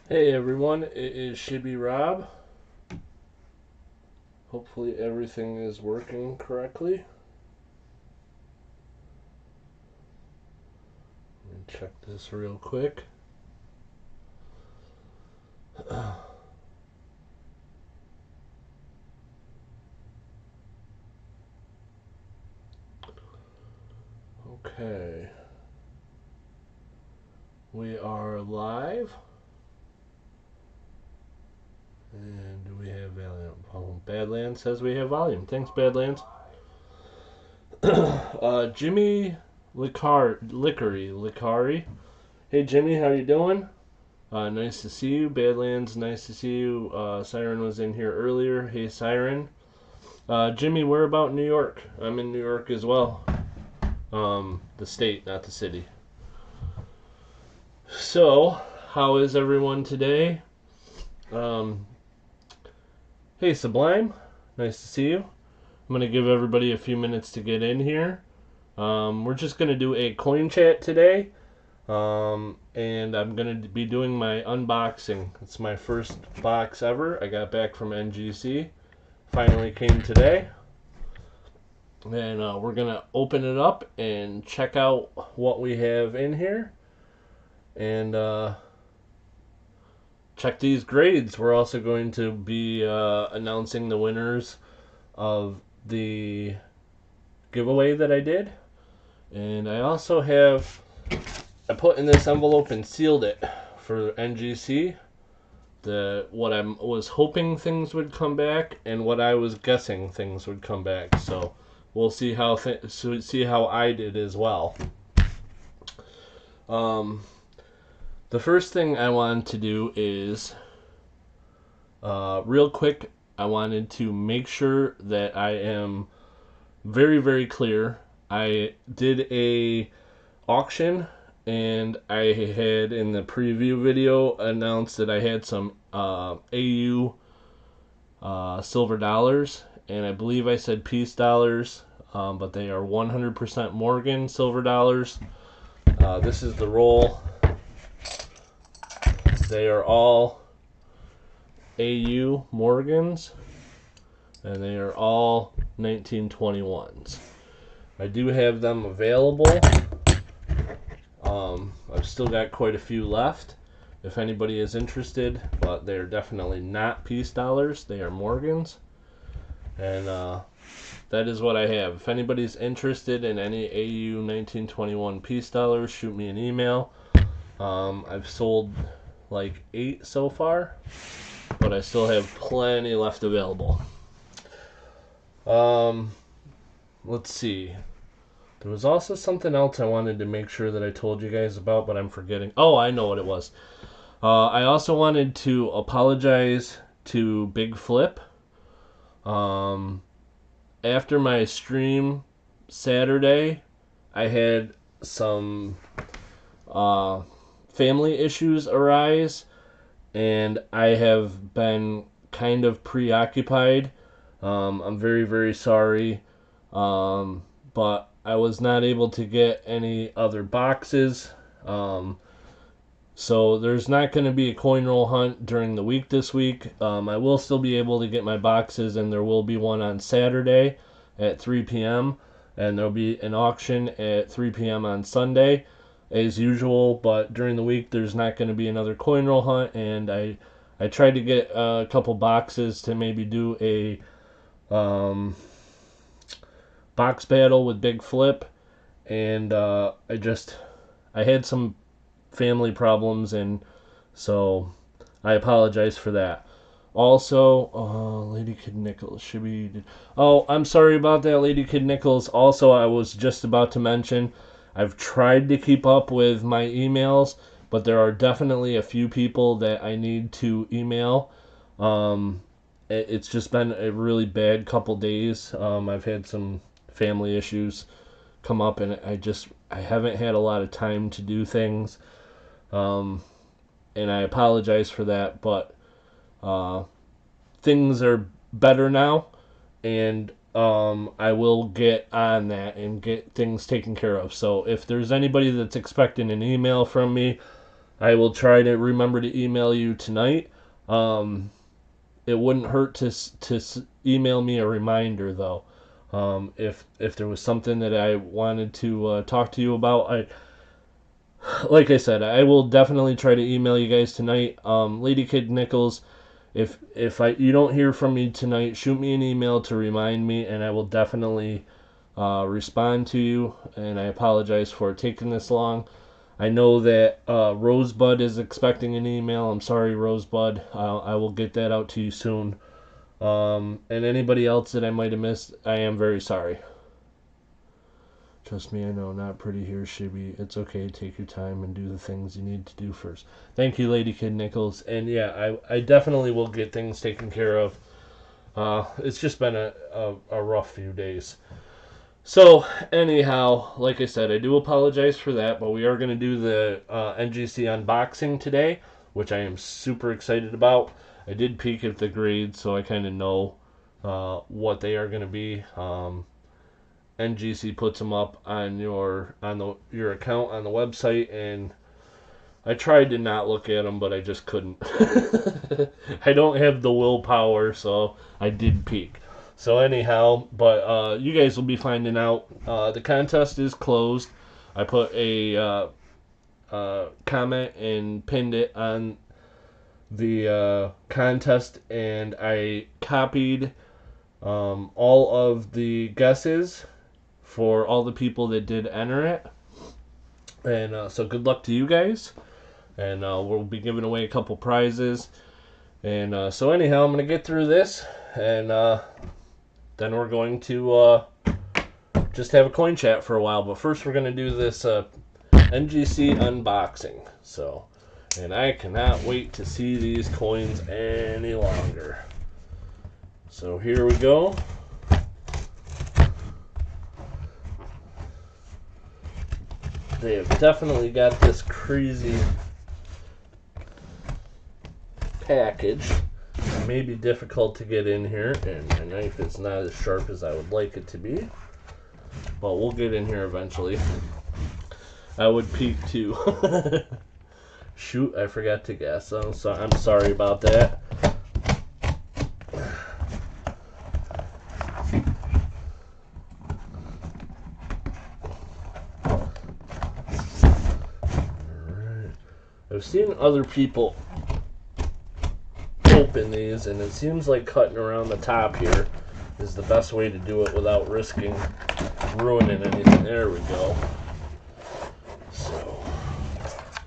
Hey everyone, it is Shiibby Rob. Hopefully everything is working correctly. Let me check this real quick. Okay, we are live. And do we have volume? Badlands says we have volume. Thanks, Badlands. Jimmy Licari. Hey Jimmy, how you doing? Nice to see you. Badlands, nice to see you. Siren was in here earlier. Hey Siren. Jimmy, where about New York? I'm in New York as well. The state, not the city. So, how is everyone today? Um, hey Sublime, nice to see you. I'm gonna give everybody a few minutes to get in here. We're just gonna do a coin chat today. And I'm going to be doing my unboxing. It's my first box ever. I got back from NGC. Finally came today. And we're going to open it up and check out what we have in here. And check these grades. We're also going to be announcing the winners of the giveaway that I did. And I also have... I put in this envelope and sealed it for NGC. What I was hoping things would come back and what I was guessing things would come back. So we'll see how I did as well. The first thing I wanted to do is real quick. I wanted to make sure that I am very, very clear. I did a auction. And I had in the preview video announced that I had some AU silver dollars, and I believe I said peace dollars, but they are 100% Morgan silver dollars. This is the roll. They are all AU Morgans, and they are all 1921s. I do have them available. I've still got quite a few left if anybody is interested, but they're definitely not peace dollars. They are Morgans. And that is what I have. If anybody's interested in any AU 1921 peace dollars, shoot me an email. I've sold like 8 so far, but I still have plenty left available. Let's see. There was also something else I wanted to make sure that I told you guys about, but I'm forgetting. Oh, I know what it was. I also wanted to apologize to Big Flip. After my stream Saturday, I had some family issues arise, and I have been kind of preoccupied. I'm very, very sorry. But I was not able to get any other boxes. So there's not going to be a coin roll hunt during the week this week. I will still be able to get my boxes, and there will be one on Saturday at 3 p.m. And there'll be an auction at 3 p.m. on Sunday as usual. But during the week, there's not going to be another coin roll hunt. And I tried to get a couple boxes to maybe do a box battle with Big Flip, and I had some family problems, and so I apologize for that. Also, Lady Kid Nichols, Shibby. Oh, I'm sorry about that, Lady Kid Nichols. Also, I was just about to mention, I've tried to keep up with my emails, but there are definitely a few people that I need to email. It's just been a really bad couple days. I've had some family issues come up, and I haven't had a lot of time to do things, and I apologize for that, but things are better now, and I will get on that and get things taken care of. So if there's anybody that's expecting an email from me, I will try to remember to email you tonight. It wouldn't hurt to email me a reminder though. If there was something that I wanted to talk to you about, like I said, I will definitely try to email you guys tonight. Lady Kid Nichols, if you don't hear from me tonight, shoot me an email to remind me, and I will definitely respond to you. And I apologize for taking this long. I know that Rosebud is expecting an email. I'm sorry, Rosebud. I will get that out to you soon. And anybody else that I might have missed, I am very sorry. Trust me, I know, not pretty here, Shibby. It's okay, take your time and do the things you need to do first. Thank you, Lady Kid Nichols. And yeah, I definitely will get things taken care of. It's just been a rough few days. So, anyhow, like I said, I do apologize for that, but we are going to do the NGC unboxing today, which I am super excited about. I did peek at the grades, so I kind of know what they are going to be. NGC puts them up on your account on the website, and I tried to not look at them, but I just couldn't. I don't have the willpower, so I did peek. So anyhow, but you guys will be finding out. The contest is closed. I put a comment and pinned it on the contest, and I copied all of the guesses for all the people that did enter it. And so good luck to you guys. And we'll be giving away a couple prizes. And so anyhow, I'm going to get through this, and then we're going to just have a coin chat for a while. But first we're going to do this NGC unboxing. So, and I cannot wait to see these coins any longer. So here we go. They have definitely got this crazy package. It may be difficult to get in here, and my knife is not as sharp as I would like it to be, but we'll get in here eventually. I would peek too. Shoot, I forgot to guess. I'm sorry about that. I've seen other people open these, and it seems like cutting around the top here is the best way to do it without risking ruining anything. There we go. So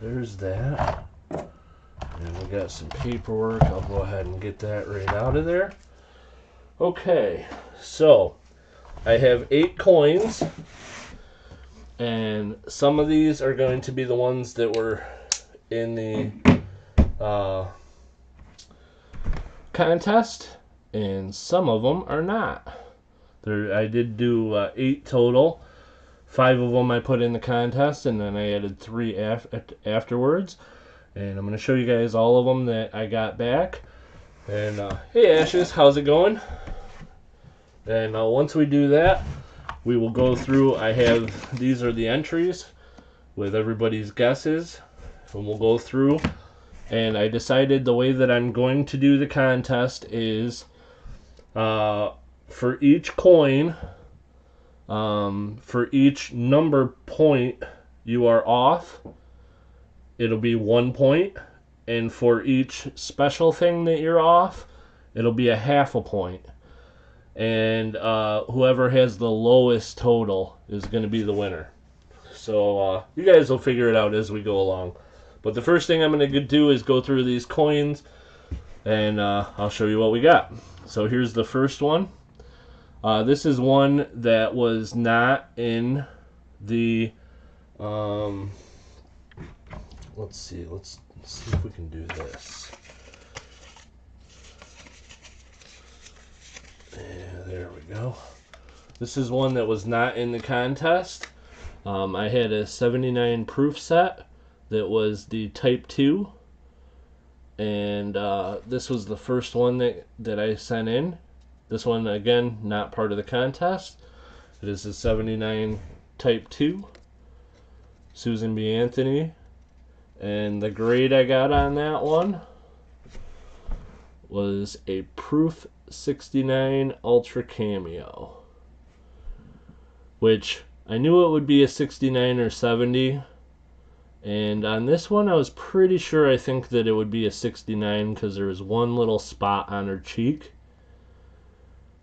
there's that. And we got some paperwork. I'll go ahead and get that right out of there. Okay, so I have 8 coins, and some of these are going to be the ones that were in the contest, and some of them are not. I did do 8 total. 5 of them I put in the contest, and then I added 3 afterwards. And I'm going to show you guys all of them that I got back. And hey Ashes, how's it going? And once we do that, we will go through. These are the entries with everybody's guesses. And we'll go through, and I decided the way that I'm going to do the contest is for each coin, for each number point you are off, it'll be 1 point, and for each special thing that you're off, it'll be a half a point. And whoever has the lowest total is going to be the winner. So you guys will figure it out as we go along. But the first thing I'm going to do is go through these coins, and I'll show you what we got. So here's the first one. This is one that was not in the, let's see if we can do this. Yeah, there we go. This is one that was not in the contest. I had a 79 proof set that was the Type 2, and this was the first one that I sent in. This one, again, not part of the contest. It is a 79 Type 2, Susan B. Anthony, And the grade I got on that one was a Proof 69 Ultra Cameo, which I knew it would be a 69 or 70, and on this one I was pretty sure I think that it would be a 69 because there was one little spot on her cheek.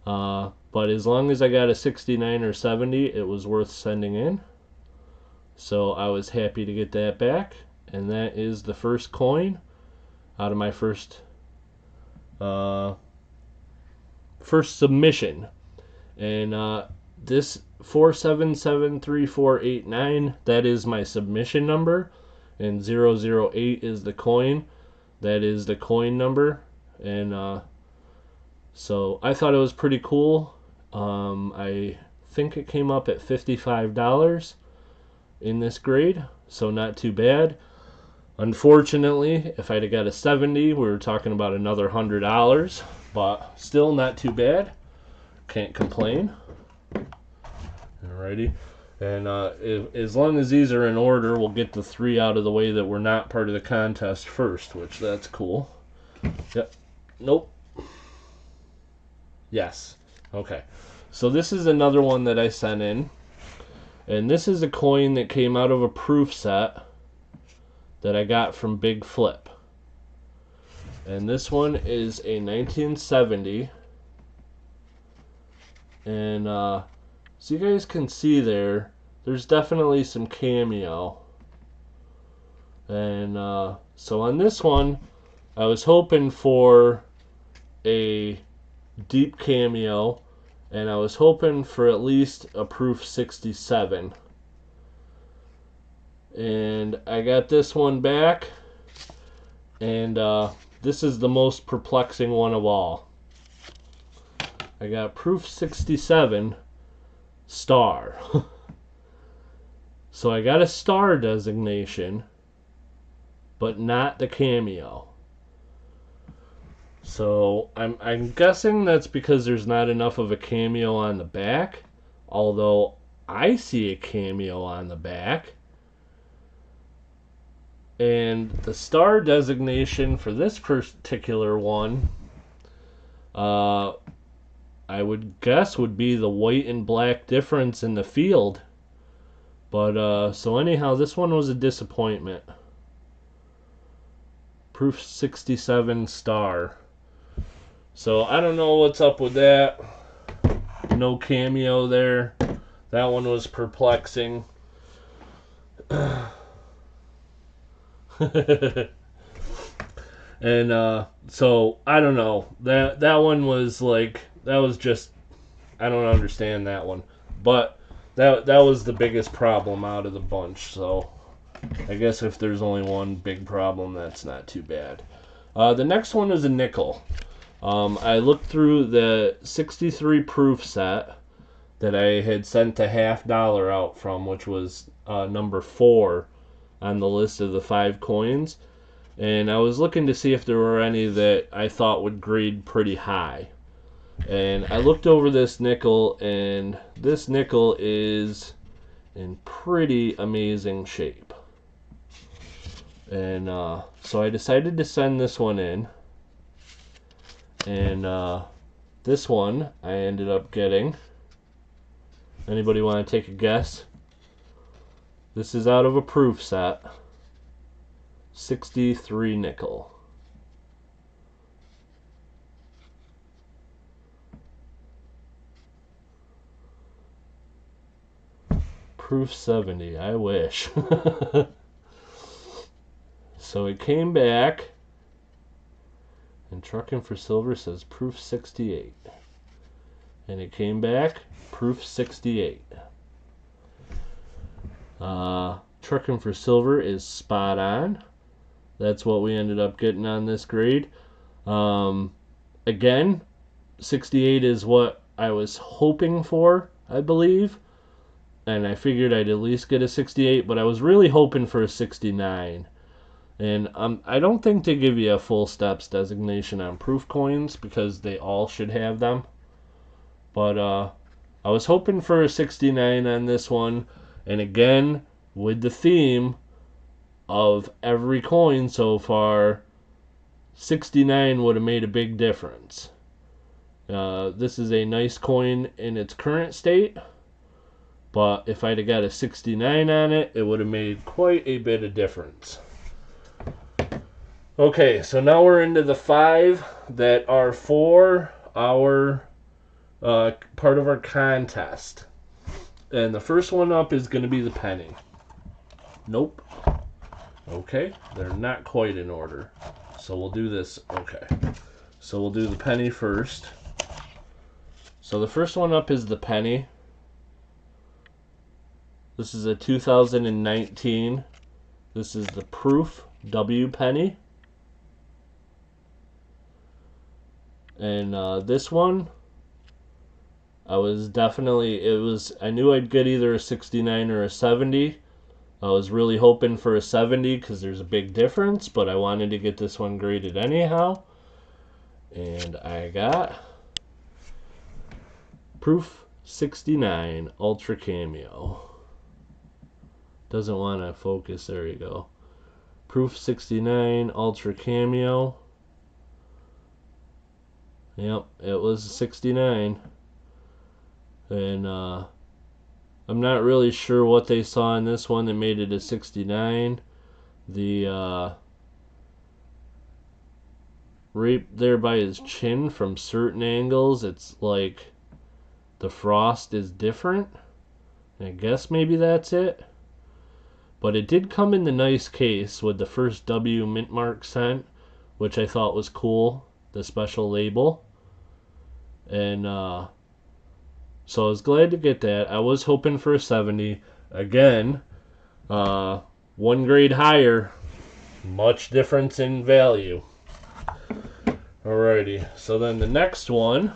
But as long as I got a 69 or 70, it was worth sending in. So I was happy to get that back, and that is the first coin out of my first submission. And this 4773489, that is my submission number, and 008 is the coin. That is the coin number. And so I thought it was pretty cool. I think it came up at $55 in this grade, so not too bad. Unfortunately, if I'd have got a 70, we were talking about another $100, but still not too bad. Can't complain. Alrighty. And as long as these are in order, we'll get the 3 out of the way that were not part of the contest first, which that's cool. Yep. Nope. Yes. Okay. So this is another one that I sent in. And this is a coin that came out of a proof set that I got from Big Flip. And this one is a 1970. And so you guys can see there's definitely some cameo. And so on this one, I was hoping for a deep cameo, and I was hoping for at least a Proof 67. And I got this one back, and this is the most perplexing one of all. I got Proof 67 star. So I got a star designation, but not the cameo. So I'm guessing that's because there's not enough of a cameo on the back, although I see a cameo on the back. And the star designation for this particular one, I would guess would be the white and black difference in the field. But so anyhow, this one was a disappointment. Proof 67 star. So I don't know what's up with that. No cameo there. That one was perplexing. And so I don't know. That one was like, that was just, I don't understand that one. But that was the biggest problem out of the bunch. So I guess if there's only one big problem, that's not too bad. The next one is a nickel. I looked through the 63 proof set that I had sent a $50 out from, which was number 4 on the list of the 5 coins. And I was looking to see if there were any that I thought would grade pretty high. And I looked over this nickel, and this nickel is in pretty amazing shape. And so I decided to send this one in. And this one I ended up getting. Anybody want to take a guess? This is out of a proof set. 63 nickel. Proof 70, I wish. So it came back, and Truckin' for Silver says Proof 68. And it came back, Proof 68. Truckin' for Silver is spot on. That's what we ended up getting on this grade. Again, 68 is what I was hoping for, I believe. And I figured I'd at least get a 68, but I was really hoping for a 69. And I don't think they give you a full steps designation on proof coins because they all should have them. But I was hoping for a 69 on this one. And again, with the theme, of every coin so far, 69 would have made a big difference. This is a nice coin in its current state, but if I'd have got a 69 on it, it would have made quite a bit of difference. Okay, so now we're into the 5 that are for our part of our contest. And the first one up is going to be the penny. Nope. Okay, they're not quite in order. So we'll do this. Okay. So we'll do the penny first. So the first one up is the penny. This is a 2019. This is the Proof W penny. And this one, I knew I'd get either a 69 or a 70. I was really hoping for a 70 because there's a big difference, but I wanted to get this one graded anyhow. And I got Proof 69 Ultra Cameo. Doesn't want to focus. There you go. Proof 69 Ultra Cameo. Yep, it was a 69. And I'm not really sure what they saw in this one that made it a 69. The right there by his chin, from certain angles, it's like the frost is different. I guess maybe that's it. But it did come in the nice case with the first W mint mark sent, which I thought was cool, the special label. And so I was glad to get that. I was hoping for a 70. Again, one grade higher, much difference in value. Alrighty, so then the next one,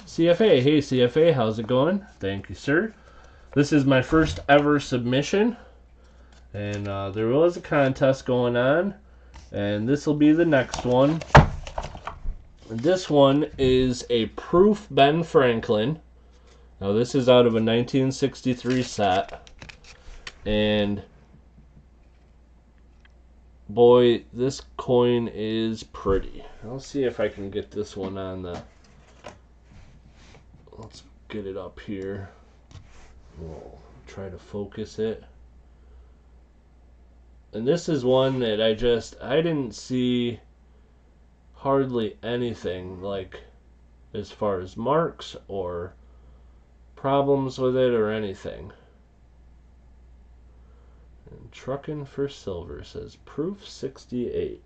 CFA. Hey CFA, how's it going? Thank you, sir. This is my first ever submission, and there was a contest going on, and this will be the next one. This one is a Proof Ben Franklin. Now this is out of a 1963 set, and boy, this coin is pretty. I'll see if I can get this one on the... Let's get it up here. We'll try to focus it. And this is one that I didn't see hardly anything, like as far as marks or problems with it or anything. And Truckin' for Silver says Proof 68.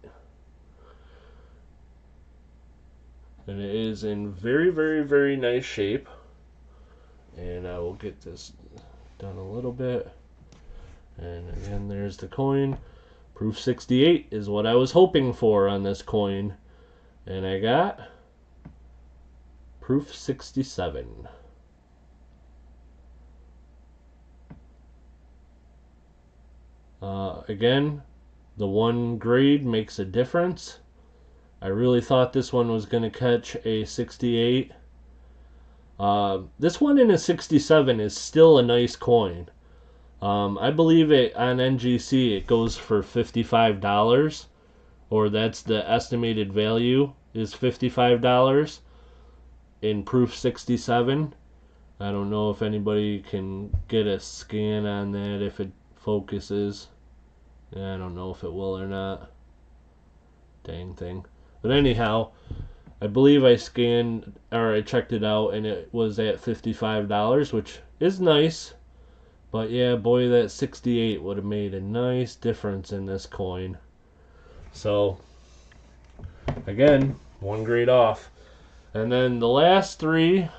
And it is in very, very, very nice shape. And I will get this done a little bit. And again, there's the coin. Proof 68 is what I was hoping for on this coin. And I got Proof 67. Again, the one grade makes a difference. I really thought this one was going to catch a 68. This one in a 67 is still a nice coin. I believe it on NGC it goes for $55, or that's the estimated value is $55 in Proof 67. I don't know if anybody can get a scan on that if it focuses. I don't know if it will or not. Dang thing. But anyhow, I believe I checked it out and it was at $55, which is nice. But yeah, boy, that 68 would have made a nice difference in this coin. So, again, one grade off. And then the last three,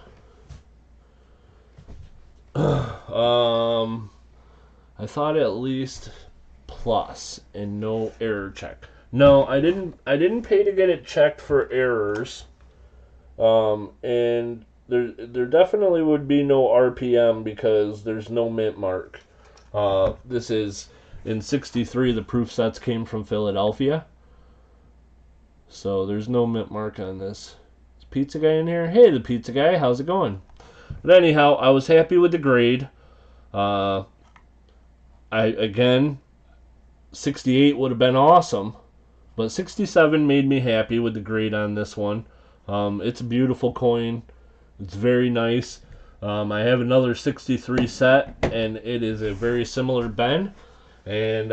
I thought at least plus and no error check. No, I didn't pay to get it checked for errors. And there definitely would be no RPM because there's no mint mark. This is in 63. The proof sets came from Philadelphia, so there's no mint mark on this. Is Pizza Guy in here? Hey, the Pizza Guy, how's it going? But anyhow, I was happy with the grade. 68 would have been awesome, but 67 made me happy with the grade on this one. It's a beautiful coin. It's very nice. I have another 63 set, and it is a very similar bend. And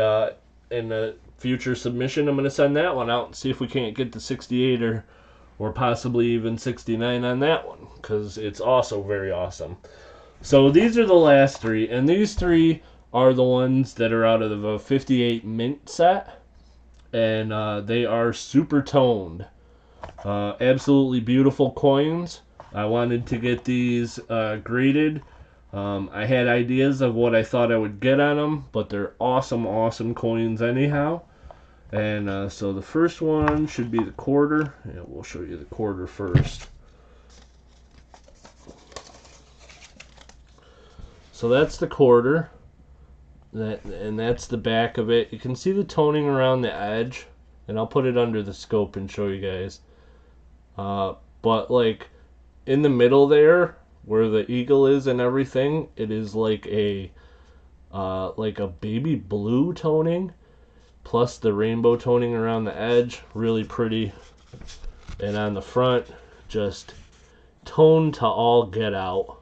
in the future submission, I'm going to send that one out and see if we can't get the 68 or possibly even 69 on that one, because it's also very awesome. So these are the last three, and these three are the ones that are out of the 58 mint set, and they are super toned. Absolutely beautiful coins. I wanted to get these graded. I had ideas of what I thought I would get on them, but they're awesome, awesome coins anyhow. And so the first one should be the quarter. Yeah, we'll show you the quarter first. So that's the quarter. And that's the back of it. You can see the toning around the edge, and I'll put it under the scope and show you guys. But like in the middle there, where the eagle is and everything, it is like a baby blue toning, plus the rainbow toning around the edge, really pretty. And on the front, just toned to all get out.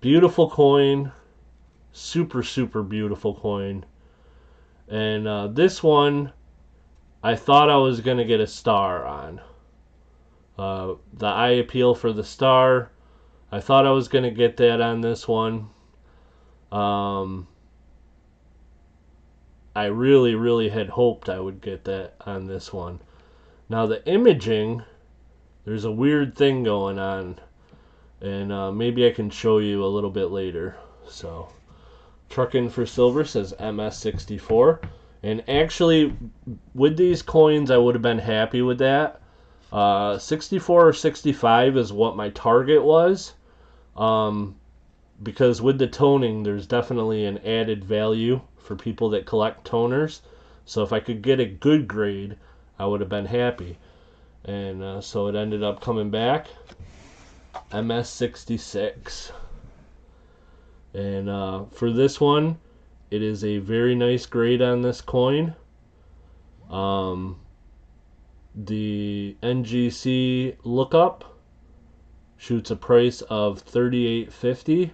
Beautiful coin. Super, super beautiful coin. And this one, I thought I was going to get a star on. The eye appeal for the star, I thought I was going to get that on this one. I really, really had hoped I would get that on this one. Now the imaging, there's a weird thing going on, and maybe I can show you a little bit later. So, Truckin' for Silver says MS64, and actually, with these coins, I would have been happy with that. 64 or 65 is what my target was, because with the toning, there's definitely an added value for people that collect toners. So if I could get a good grade, I would have been happy. And so it ended up coming back MS66. And for this one, it is a very nice grade on this coin. The NGC lookup shoots a price of $38.50.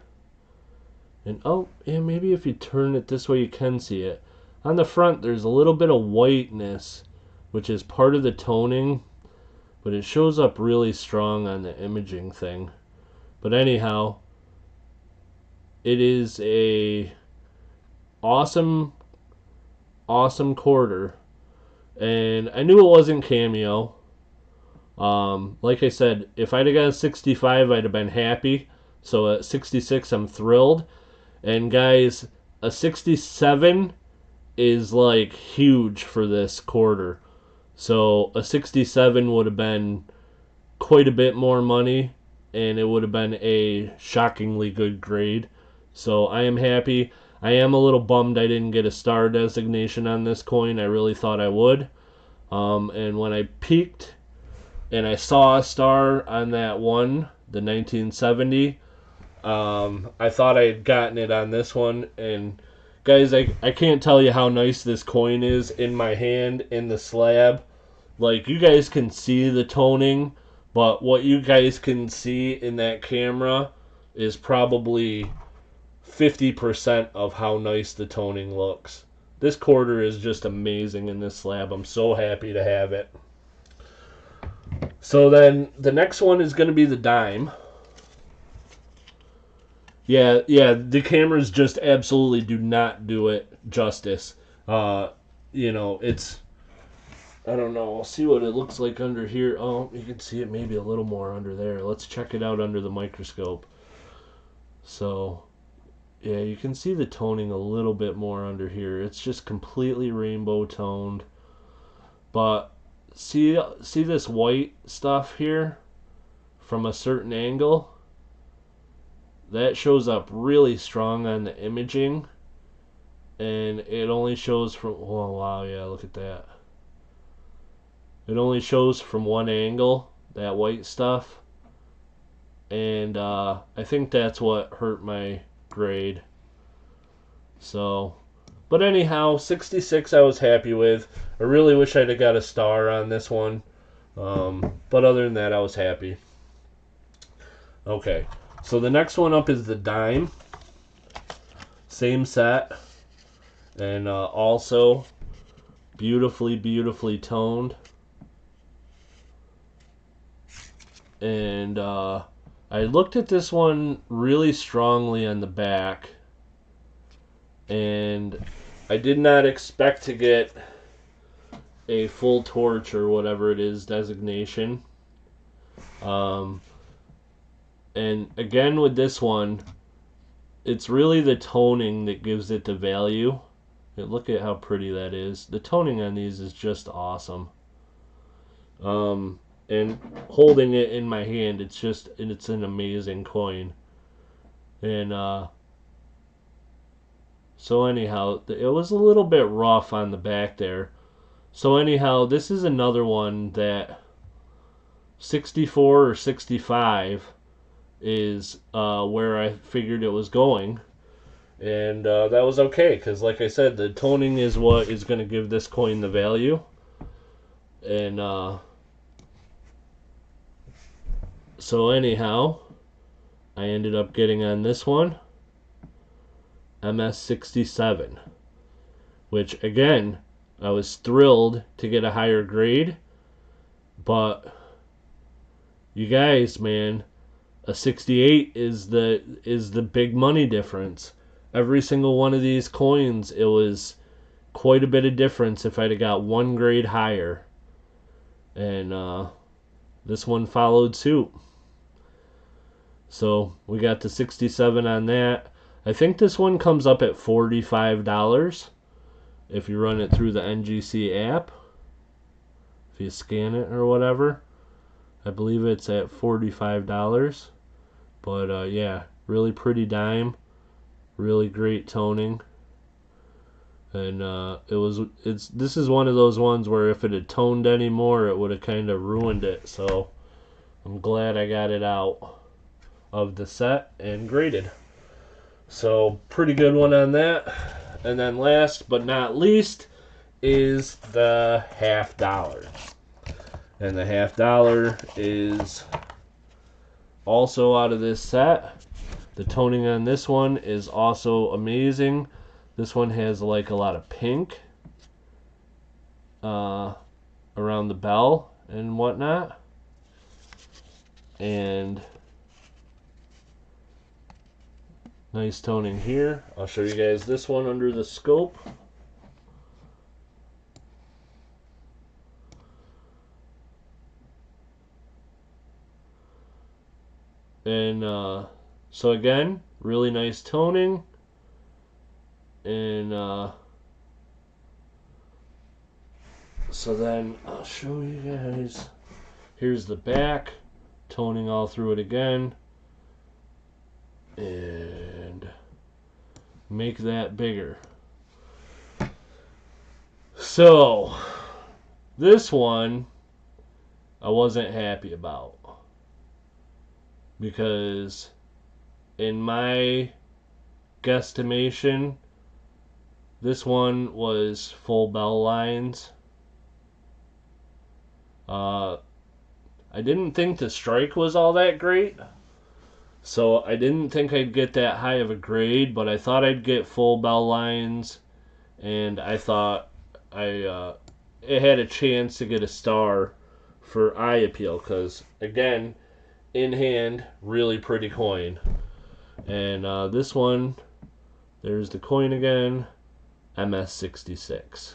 And oh, yeah, maybe if you turn it this way you can see it. On the front there's a little bit of whiteness, which is part of the toning, but it shows up really strong on the imaging thing. But anyhow, it is a awesome, awesome quarter. And I knew it wasn't cameo. Like I said, if I'd have got a 65, I'd have been happy. So at 66, I'm thrilled. And guys, a 67 is like huge for this quarter. So a 67 would have been quite a bit more money, and it would have been a shockingly good grade. So I am happy. I am a little bummed I didn't get a star designation on this coin. I really thought I would. And when I peeked and I saw a star on that one, the 1970, I thought I had gotten it on this one. And guys, I can't tell you how nice this coin is in my hand, in the slab. Like, you guys can see the toning, but what you guys can see in that camera is probably 50% of how nice the toning looks. This quarter is just amazing in this slab. I'm so happy to have it. So then the next one is going to be the dime. Yeah, the cameras just absolutely do not do it justice. It's, I don't know, I'll see what it looks like under here. Oh, you can see it maybe a little more under there. Let's check it out under the microscope. So, yeah, you can see the toning a little bit more under here. It's just completely rainbow toned. But see this white stuff here from a certain angle? That shows up really strong on the imaging. And it only shows from, oh wow, yeah, look at that. It only shows from one angle, that white stuff. And I think that's what hurt my grade. So, But anyhow, 66 I was happy with. I really wish I'd have got a star on this one. But other than that, I was happy. Okay, so the next one up is the dime. Same set. And also beautifully, beautifully toned. And I looked at this one really strongly on the back. And I did not expect to get a full torch or whatever it is designation. And again with this one, it's really the toning that gives it the value. Look at how pretty that is. The toning on these is just awesome. And holding it in my hand, it's an amazing coin. And so anyhow, it was a little bit rough on the back there. So anyhow, this is another one that 64 or 65 is where I figured it was going. And that was okay, because like I said, the toning is what is going to give this coin the value. And so anyhow, I ended up getting on this one, MS67, which again, I was thrilled to get a higher grade, but you guys, man, a 68 is the big money difference. Every single one of these coins, it was quite a bit of difference if I'd have got one grade higher. And this one followed suit. So we got the 67 on that. I think this one comes up at $45 if you run it through the NGC app. If you scan it or whatever. I believe it's at $45. But yeah, really pretty dime. Really great toning. And this is one of those ones where if it had toned anymore, it would have kind of ruined it. So I'm glad I got it out of the set and graded. So pretty good one on that. And then last but not least is the $50. And the $50 is also out of this set. The toning on this one is also amazing. This one has like a lot of pink around the bell and whatnot. And nice toning here. I'll show you guys this one under the scope. And so again, really nice toning. And so then I'll show you guys. Here's the back, toning all through it again. And make that bigger. So this one I wasn't happy about, because in my guesstimation, this one was full bell lines. I didn't think the strike was all that great, so I didn't think I'd get that high of a grade, but I thought I'd get full bell lines, and I thought it had a chance to get a star for eye appeal, because again, in hand, really pretty coin. And this one, there's the coin again, MS66.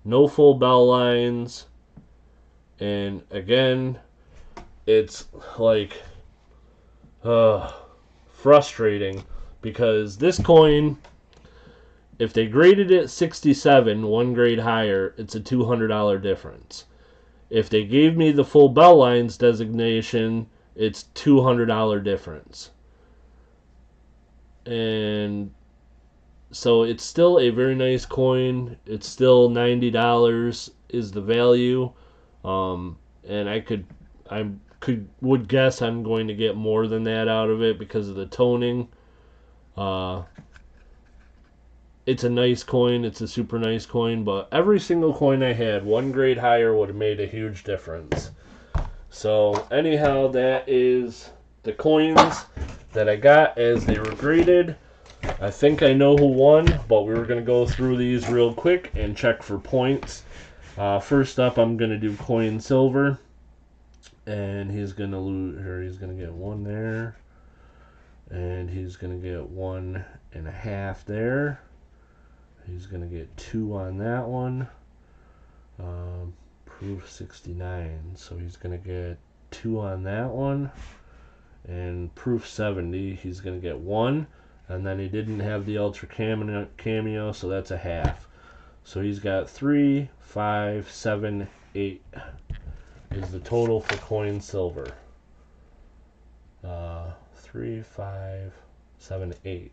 No full bell lines, and again, it's like frustrating, because this coin, if they graded it 67, one grade higher, it's a $200 difference. If they gave me the full bell lines designation, it's $200 difference. And so it's still a very nice coin. It's still $90 is the value. And I would guess I'm going to get more than that out of it because of the toning. it's a nice coin. It's a super nice coin, but every single coin I had, one grade higher would have made a huge difference. So anyhow, that is the coins that I got as they were graded. I think I know who won, but we were going to go through these real quick and check for points. First up, I'm going to do coin silver. And he's going to lose, or he's going to get one there. And he's going to get 1.5 there. He's going to get 2 on that one. Proof 69. So he's going to get 2 on that one. And proof 70, he's going to get 1. And then he didn't have the ultra cameo, so that's a half. So he's got 3, 5, 7, 8 is the total for coin silver. 3, 5, 7, 8.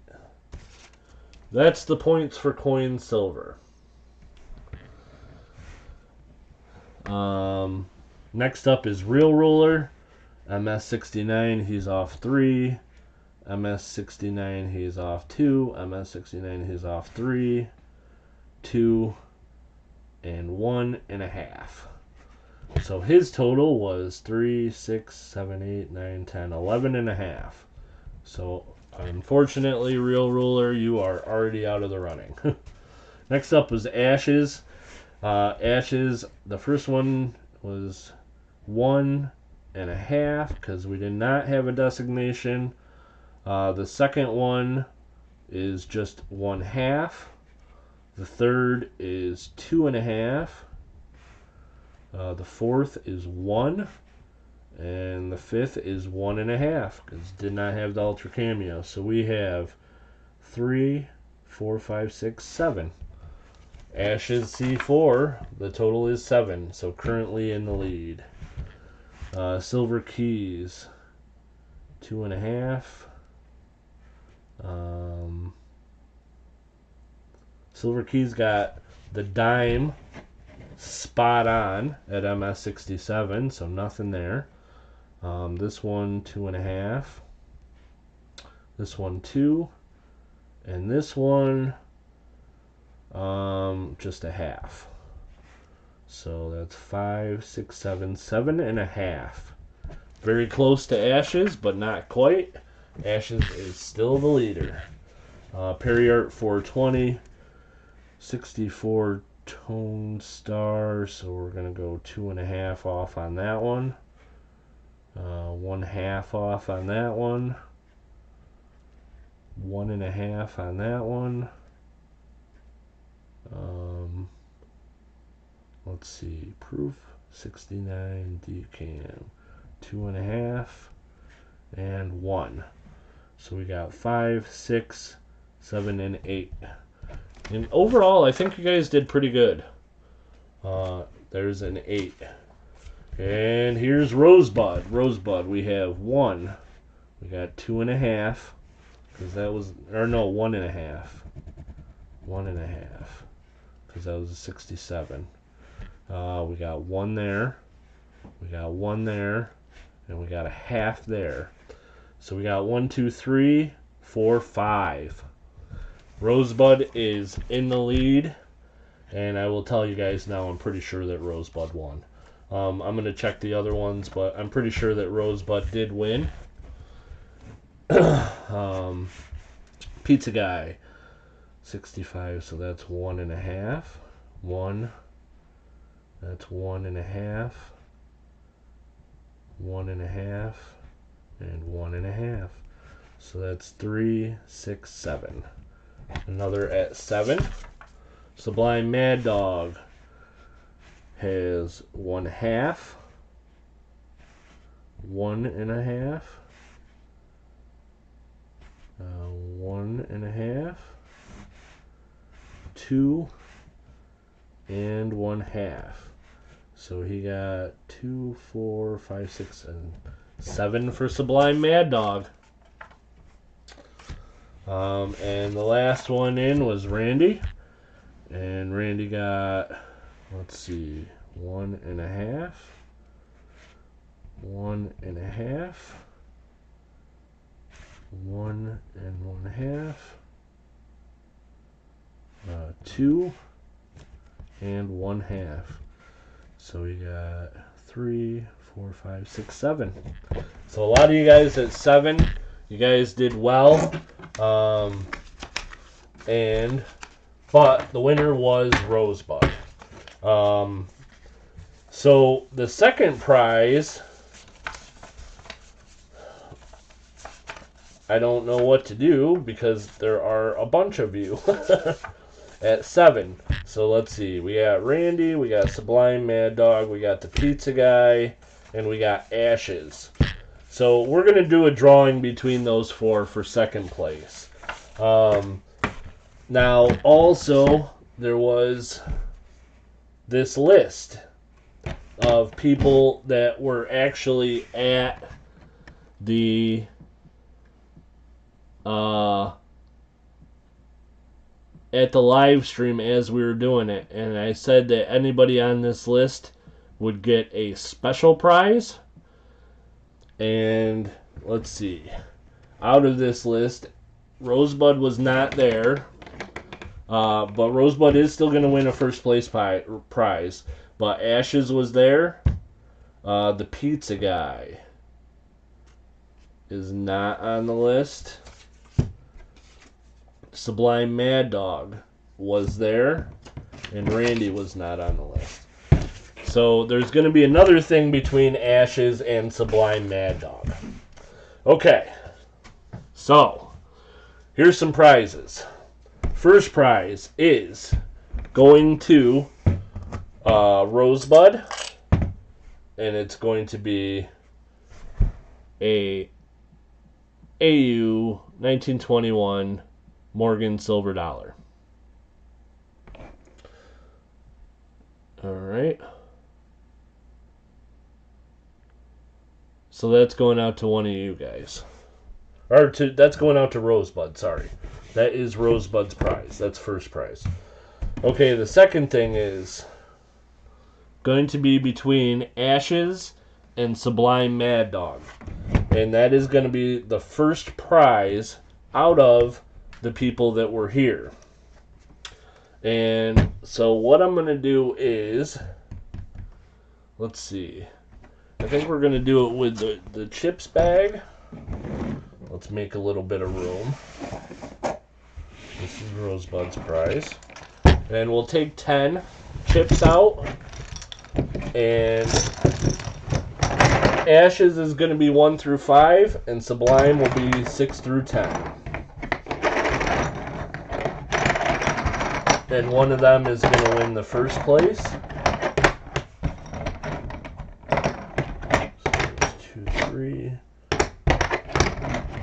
That's the points for coin silver. Next up is real ruler. MS69, he's off 3. MS69, he's off 2. MS69, he's off 3. 2 and 1.5. So his total was 3, 6, 7, 8, 9, 10, 11.5. So unfortunately, real ruler, you are already out of the running. Next up was ashes. Ashes, the first one was 1.5 because we did not have a designation. The second one is just 1/2. The third is 2.5. The fourth is 1. And the fifth is 1.5 because did not have the ultra cameo. So we have 3, 4, 5, 6, 7. Ashes C4, the total is 7, so currently in the lead. Silver keys, 2.5. Silver keys got the dime spot on at MS67, so nothing there. This one 2.5. This one 2, and this one just a half. So that's 5, 6, 7, 7.5. Very close to Ashes, but not quite. Ashes is still the leader. Perry Art 420, 64 tone star. So we're gonna go 2.5 off on that one. 1/2 off on that one. 1.5 on that one. Let's see, proof 69 decam 2.5 and 1. So we got 5, 6, 7, and 8. And overall, I think you guys did pretty good. There's an 8. And here's Rosebud. Rosebud, we have 1. We got 2.5. Because that was, or no, 1.5. 1.5. Because that was a 67. We got 1 there. We got 1 there. And we got a half there. So we got 1, 2, 3, 4, 5. Rosebud is in the lead. And I will tell you guys now, I'm pretty sure that Rosebud won. I'm going to check the other ones, but I'm pretty sure that Rosebud did win. Pizza Guy, 65, so that's 1.5. 1. That's 1.5. 1.5. And 1.5. So that's 3, 6, 7. Another at 7. Sublime Mad Dog has 1/2. 1.5. 1.5. 2 and 1/2. So he got 2, 4, 5, 6, and 7 for Sublime Mad Dog. And the last one in was Randy. And Randy got, let's see, 1.5. 1.5. 1 and 1/2. 2 and 1/2. So we got 3, 4, 5, 6, 7. So a lot of you guys at 7, you guys did well. But the winner was Rosebud. So the second prize, I don't know what to do because there are a bunch of you at 7. So let's see. We got Randy, we got Sublime Mad Dog, we got the Pizza Guy, and we got Ashes. So we're going to do a drawing between those 4 for second place. Now, also, there was this list of people that were actually at the live stream as we were doing it, and I said that anybody on this list would get a special prize. And let's see, out of this list, Rosebud was not there, but Rosebud is still going to win a first place prize. But Ashes was there. The Pizza Guy is not on the list. Sublime Mad Dog was there, and Randy was not on the list. So there's going to be another thing between Ashes and Sublime Mad Dog. Okay, so here's some prizes. First prize is going to Rosebud, and it's going to be a AU 1921 Morgan silver dollar. All right. So that's going out to one of you guys. That's going out to Rosebud, sorry. That is Rosebud's prize. That's first prize. Okay, the second thing is going to be between Ashes and Sublime Mad Dog. And that is going to be the first prize out of the people that were here. And so what I'm going to do is, let's see. I think we're going to do it with the chips bag. Let's make a little bit of room. This is Rosebud's prize. And we'll take 10 chips out. And Ashes is going to be 1 through 5. And Sublime will be 6 through 10. And one of them is going to win the first place.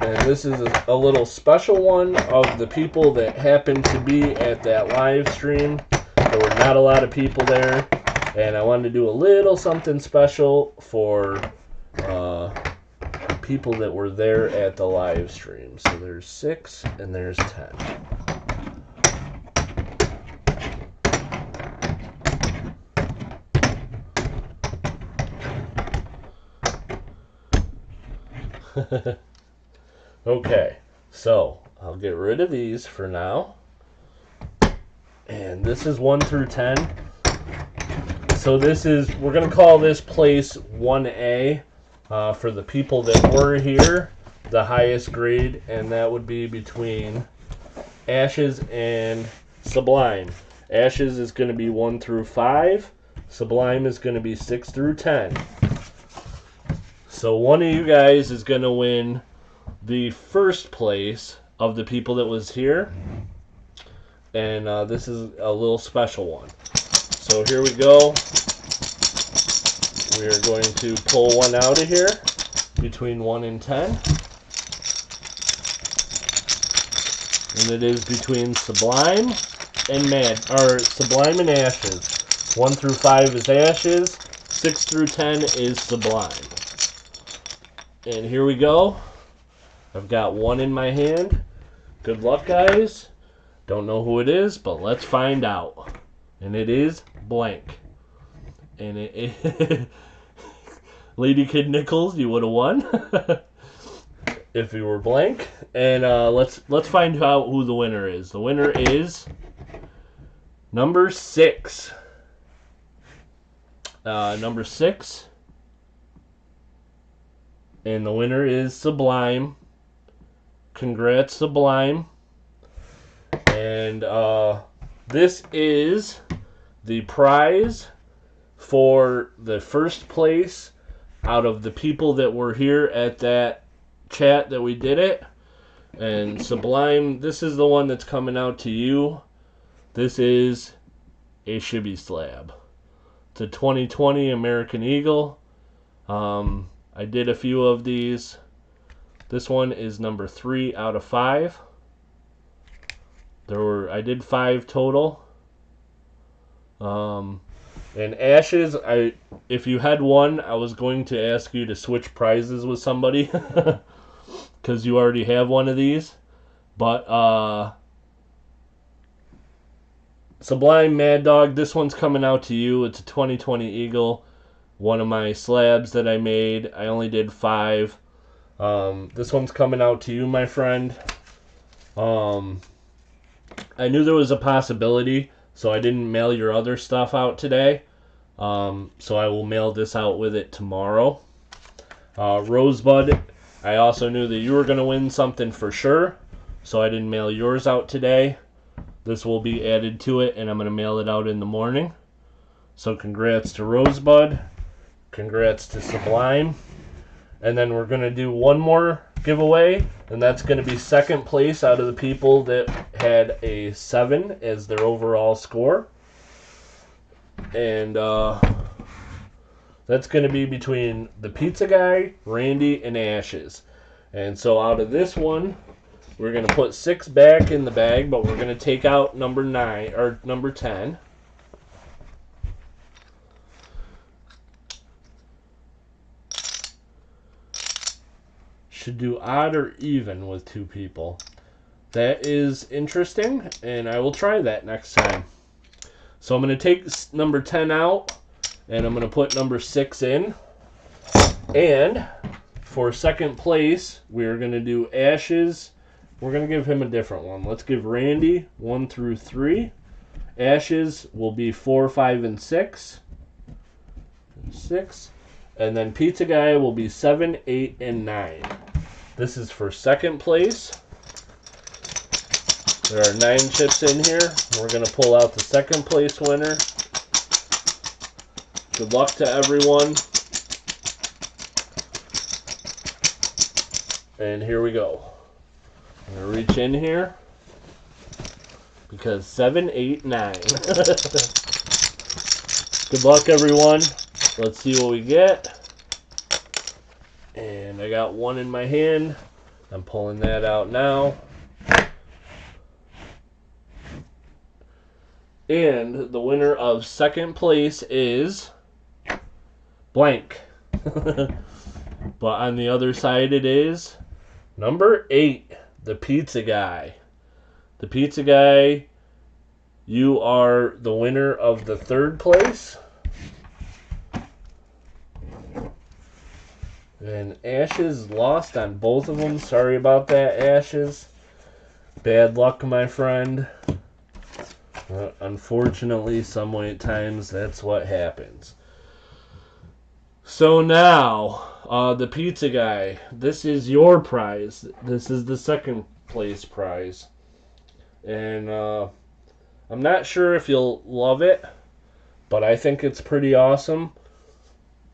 And this is a little special one of the people that happened to be at that live stream. There were not a lot of people there, and I wanted to do a little something special for people that were there at the live stream. So there's 6 and there's 10. Okay, so I'll get rid of these for now. And this is 1 through 10. So this is, we're going to call this place 1A for the people that were here, the highest grade, and that would be between Ashes and Sublime. Ashes is going to be 1 through 5. Sublime is going to be 6 through 10. So one of you guys is going to win the first place of the people that was here. And this is a little special one. So here we go. We are going to pull one out of here between 1 and 10. And it is between Sublime and Sublime and Ashes. 1 through 5 is Ashes. 6 through 10 is Sublime. And here we go. I've got one in my hand. Good luck, guys. Don't know who it is, but let's find out. And it is blank. And it Lady Kid Nichols, you would have won if you were blank. And let's find out who the winner is. The winner is Number 6. Number 6. And the winner is Sublime. Congrats, Sublime. And this is the prize for the first place out of the people that were here at that chat that we did it. And Sublime, this is the one that's coming out to you. This is a Shibby slab. It's a 2020 American Eagle. I did a few of these. This one is number 3 out of 5. I did 5 total. And Ashes, if you had one, I was going to ask you to switch prizes with somebody because you already have one of these. But Sublime Mad Dog, this one's coming out to you. It's a 2020 Eagle, one of my slabs that I made. I only did 5. This one's coming out to you, my friend. I knew there was a possibility, so I didn't mail your other stuff out today. So I will mail this out with it tomorrow. Rosebud, I also knew that you were going to win something for sure, so I didn't mail yours out today. This will be added to it, and I'm going to mail it out in the morning. So congrats to Rosebud. Congrats to Sublime. And then we're going to do one more giveaway, and that's going to be second place out of the people that had a 7 as their overall score. And that's going to be between the Pizza Guy, Randy, and Ashes. And so out of this one, we're going to put 6 back in the bag, but we're going to take out number 9 or number 10. Should do odd or even with 2 people. That is interesting, and I will try that next time. So I'm going to take number 10 out, and I'm going to put number 6 in. And for second place, we're going to do Ashes. We're going to give him a different one. Let's give Randy 1 through 3. Ashes will be 4, 5, and 6. 6. And then Pizza Guy will be 7, 8, and 9. This is for second place. There are 9 chips in here. We're going to pull out the second place winner. Good luck to everyone. And here we go. I'm going to reach in here because 7, 8, 9. Good luck, everyone. Let's see what we get. And I got one in my hand. I'm pulling that out now. And the winner of second place is blank. But on the other side it is number 8, the Pizza Guy. The Pizza Guy, you are the winner of the third place. And Ashes lost on both of them. Sorry about that, Ashes. Bad luck, my friend. Unfortunately, sometimes that's what happens. So now, the Pizza Guy. This is your prize. This is the second place prize. And I'm not sure if you'll love it, but I think it's pretty awesome.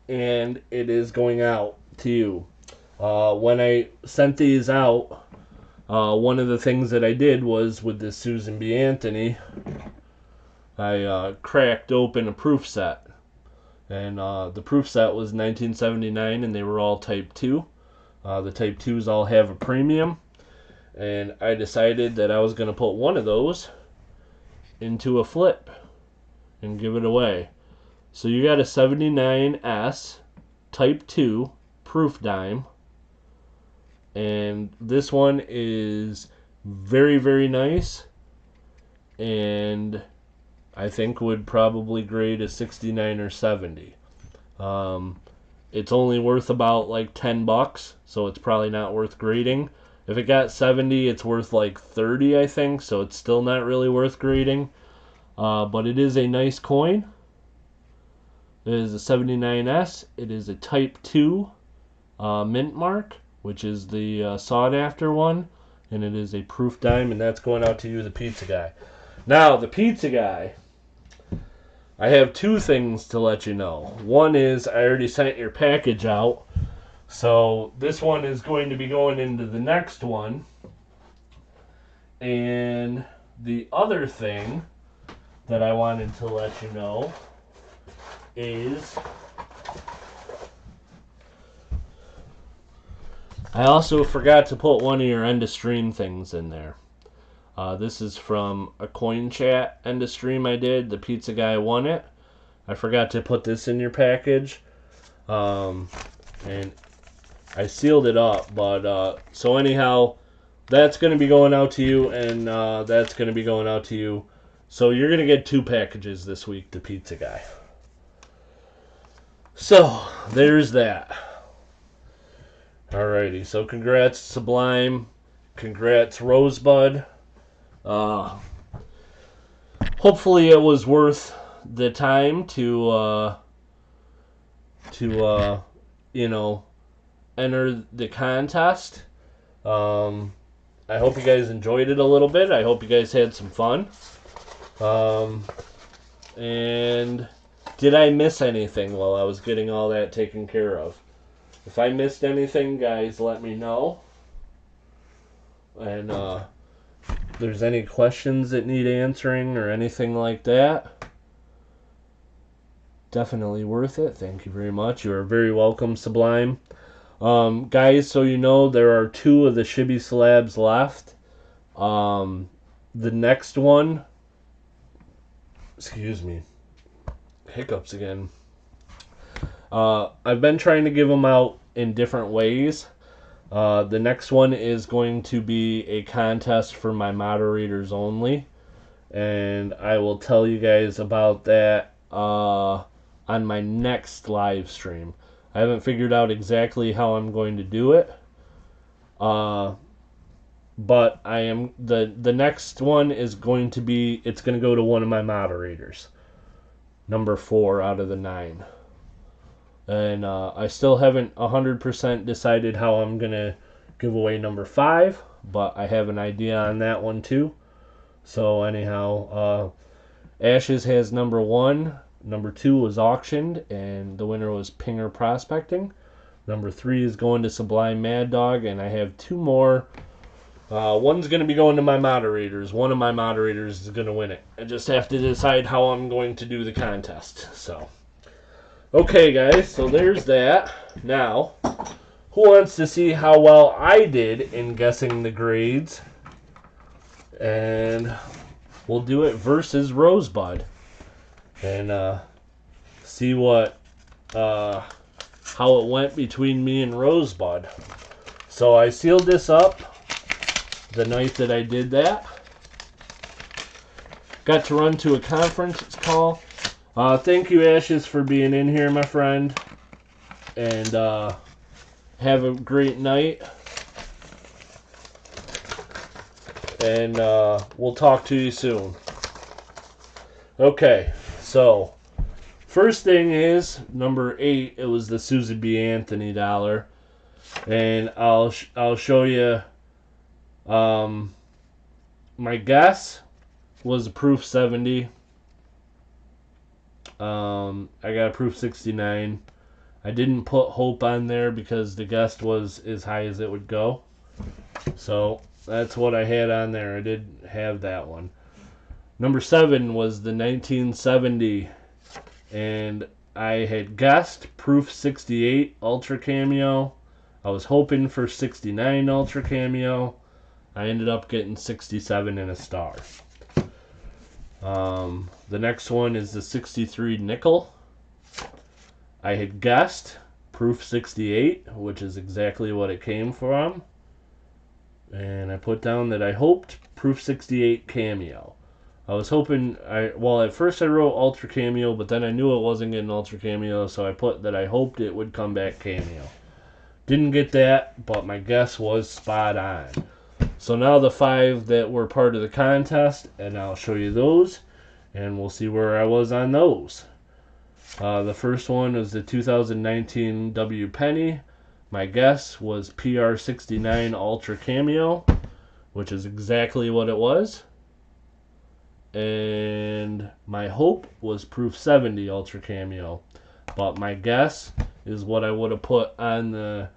And it is going out to you. When I sent these out, one of the things that I did was with this Susan B. Anthony, I cracked open a proof set. And the proof set was 1979, and they were all Type 2. The Type 2s all have a premium. And I decided that I was going to put one of those into a flip and give it away. So you got a 79S Type 2 proof dime, and this one is very, very nice, and I think would probably grade a 69 or 70. It's only worth about like $10, so it's probably not worth grading. If it got 70, it's worth like 30, I think, so it's still not really worth grading. but it is a nice coin. It is a 79S. It is a Type 2 mint mark, which is the sought after one, and it is a proof dime, and that's going out to you, the pizza guy. Now, the pizza guy, I have two things to let you know. One is I already sent your package out, so this one is going to be going into the next one. And the other thing that I wanted to let you know is I also forgot to put one of your end of stream things in there. This is from a coin chat end of stream I did. The pizza guy won it. I forgot to put this in your package. And I sealed it up. But so anyhow, that's going to be going out to you, and that's going to be going out to you. So you're going to get two packages this week, the pizza guy. So, there's that. Alrighty, so congrats Sublime. Congrats Rosebud. Hopefully it was worth the time to enter the contest. I hope you guys enjoyed it a little bit. I hope you guys had some fun. And did I miss anything while I was getting all that taken care of? If I missed anything, guys, let me know. And if there's any questions that need answering or anything like that, definitely worth it. Thank you very much. You are very welcome, Sublime. Guys, so you know, there are 2 of the Shibby slabs left. The next one, excuse me, hiccups again. I've been trying to give them out in different ways. The next one is going to be a contest for my moderators only, and I will tell you guys about that on my next live stream. I haven't figured out exactly how I'm going to do it, but I am the next one is going to be, it's going to go to one of my moderators, number 4 out of the 9. And I still haven't 100% decided how I'm going to give away number 5, but I have an idea on that one too. So anyhow, Ashes has number 1. Number 2 was auctioned, and the winner was Pinger Prospecting. Number 3 is going to Sublime Mad Dog, and I have 2 more. One's going to be going to my moderators. One of my moderators is going to win it. I just have to decide how I'm going to do the contest. So, okay, guys, so there's that. Now, who wants to see how well I did in guessing the grades? And we'll do it versus Rosebud. And see what how it went between me and Rosebud. So I sealed this up the night that I did that. Got to run to a conference call. Thank you, Ashes, for being in here, my friend. And have a great night. And we'll talk to you soon. Okay. So, first thing is, number 8, it was the Susan B. Anthony dollar. And I'll show you, my guess was a proof 70. I got a proof 69. I didn't put hope on there because the guess was as high as it would go. So, that's what I had on there. I did have that one. Number 7 was the 1970, and I had guessed proof 68 Ultra Cameo. I was hoping for 69 Ultra Cameo. I ended up getting 67 and a star. The next one is the 63 Nickel. I had guessed proof 68, which is exactly what it came from. And I put down that I hoped proof 68 Cameo. I was hoping, at first I wrote Ultra Cameo, but then I knew it wasn't getting Ultra Cameo, so I put that I hoped it would come back Cameo. Didn't get that, but my guess was spot on. So now the 5 that were part of the contest, and I'll show you those. and we'll see where I was on those. The first one was the 2019 W Penny. My guess was PR69 Ultra Cameo, which is exactly what it was. And my hope was Proof 70 Ultra Cameo, but my guess is what I would have put on the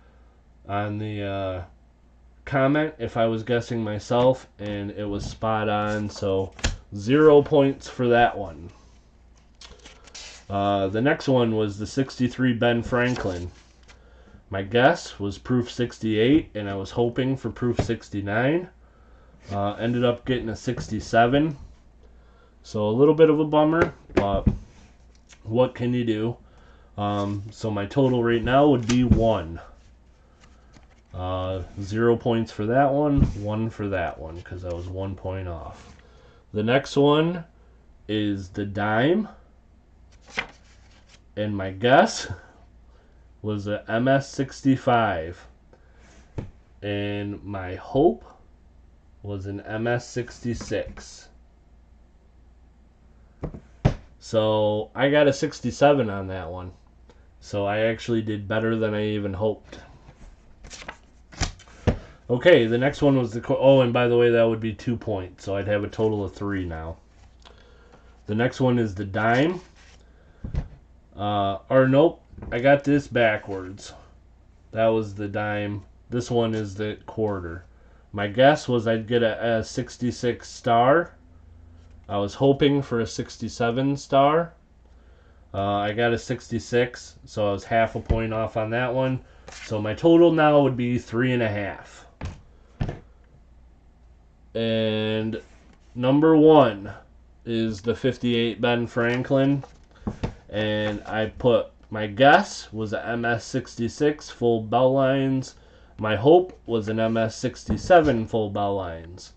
comment if I was guessing myself, and it was spot on, so 0 points for that one. The next one was the 63 Ben Franklin. My guess was Proof 68, and I was hoping for Proof 69. Ended up getting a 67. So a little bit of a bummer, but what can you do? So my total right now would be 1. 0 points for that one, 1 for that one, because I was 1 point off. The next one is the dime, and my guess was a MS65, and my hope was an MS66. So I got a 67 on that one. So I actually did better than I even hoped. Okay, the next one was the... Oh, and by the way, that would be 2 points. So I'd have a total of 3 now. The next one is the dime. Or nope, I got this backwards. That was the dime. This one is the quarter. My guess was I'd get a 66 star. I was hoping for a 67 star. I got a 66, so I was half a point off on that one. So my total now would be 3.5. And number 1 is the 58 Ben Franklin. And I put, my guess was a MS66 full bell lines. My hope was an MS67 full bell lines.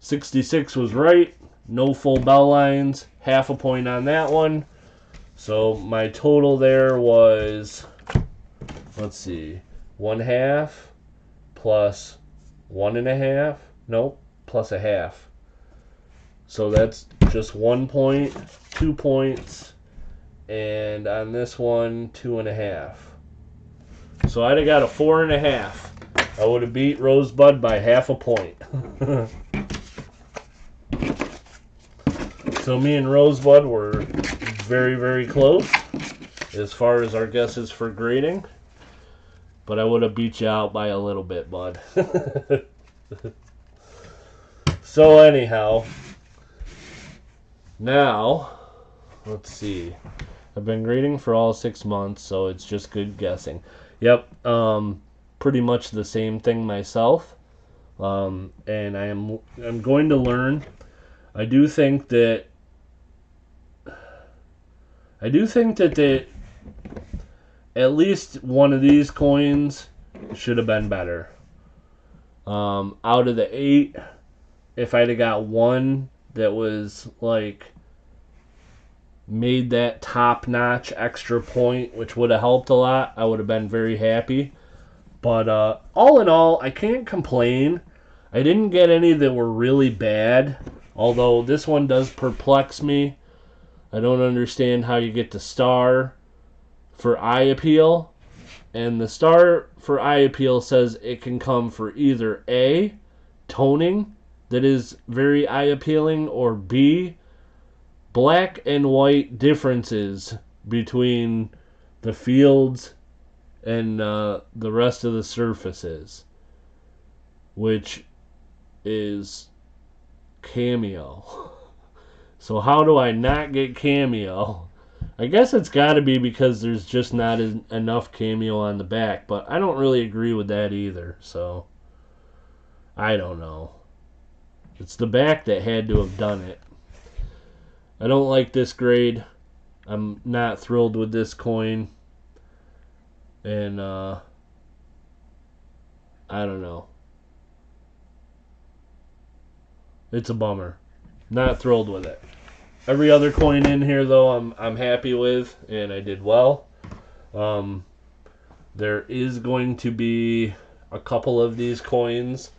66 was right, no full bell lines, half a point on that one. So my total there was, let's see, 1/2 plus 1.5, nope, plus a half. So that's just 1 point, 2 points, and on this one, 2.5. So I'd have got a 4.5. I would have beat Rosebud by half a point. So me and Rosebud were very, very close as far as our guesses for grading. But I would have beat you out by a little bit, bud. So anyhow, now, let's see. I've been grading for all 6 months, so it's just good guessing. Yep, pretty much the same thing myself. And I'm going to learn. I do think that at least one of these coins should have been better. Out of the 8, if I'd have got one that was like made that top-notch extra point, which would have helped a lot, I would have been very happy. But all in all, I can't complain. I didn't get any that were really bad, although this one does perplex me. I don't understand how you get the star for eye appeal, and the star for eye appeal says it can come for either A, toning that is very eye appealing, or B, black and white differences between the fields and the rest of the surfaces, which is cameo. So how do I not get cameo? I guess it's got to be because there's just not enough cameo on the back, but I don't really agree with that either, so I don't know. It's the back that had to have done it. I don't like this grade. I'm not thrilled with this coin. And, I don't know. It's a bummer. Not thrilled with it. Every other coin in here, though, I'm happy with, and I did well. There is going to be a couple of these coins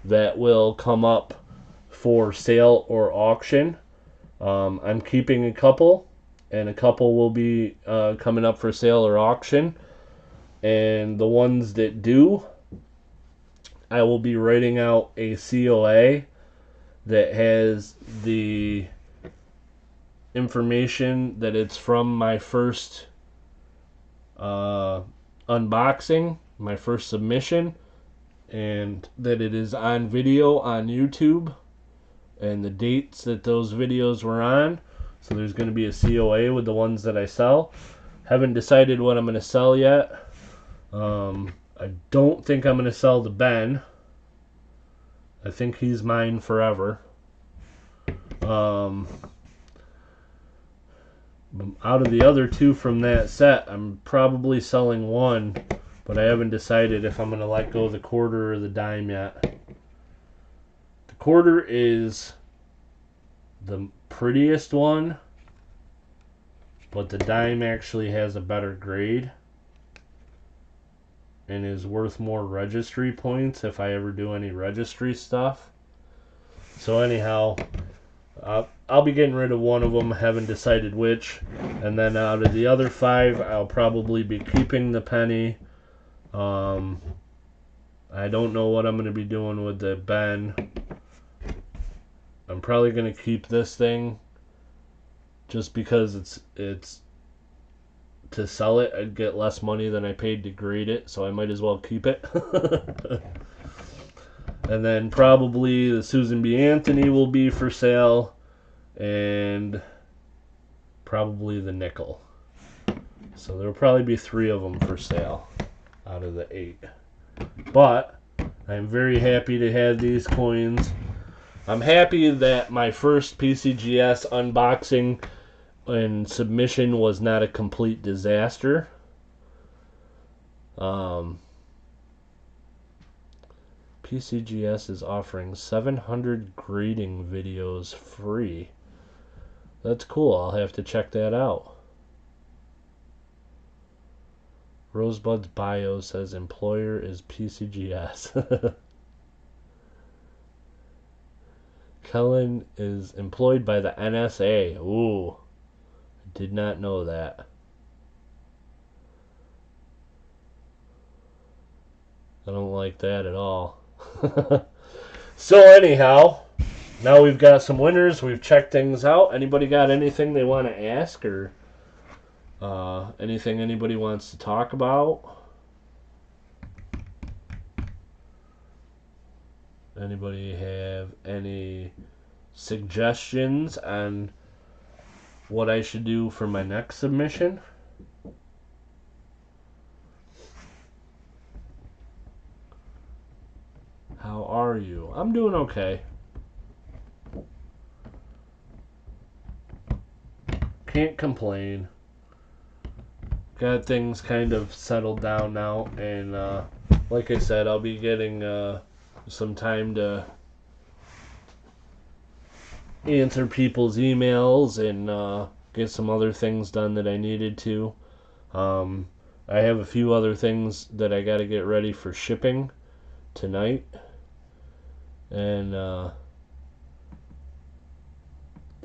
that will come up for sale or auction. I'm keeping a couple, and a couple will be coming up for sale or auction. And the ones that do, I will be writing out a COA that has the information that it's from my first unboxing, my first submission, and that it is on video on YouTube, and the dates that those videos were on. So there's going to be a COA with the ones that I sell. Haven't decided what I'm going to sell yet. I don't think I'm going to sell the Ben. I think he's mine forever. Out of the other two from that set, I'm probably selling one, but I haven't decided if I'm going to let go of the quarter or the dime yet. The quarter is the prettiest one, but the dime actually has a better grade and is worth more registry points if I ever do any registry stuff. So anyhow, I'll be getting rid of one of them, haven't decided which, and then out of the other 5, I'll probably be keeping the penny. I don't know what I'm going to be doing with the Ben. I'm probably going to keep this thing just because it's to sell it, I'd get less money than I paid to grade it, so I might as well keep it. And then probably the Susan B. Anthony will be for sale, and probably the nickel. So there will probably be 3 of them for sale out of the 8. But I'm very happy to have these coins. I'm happy that my first PCGS unboxing and submission was not a complete disaster. PCGS is offering 700 grading videos free. That's cool. I'll have to check that out. Rosebud's bio says employer is PCGS. Kellen is employed by the NSA. Ooh, I did not know that. I don't like that at all. So anyhow, now we've got some winners. We've checked things out. Anybody got anything they want to ask, or anything anybody wants to talk about? Anybody have any suggestions on what I should do for my next submission? How are you? I'm doing okay. Can't complain. Got things kind of settled down now, and like I said, I'll be getting some time to answer people's emails and get some other things done that I needed to. I have a few other things that I got to get ready for shipping tonight, and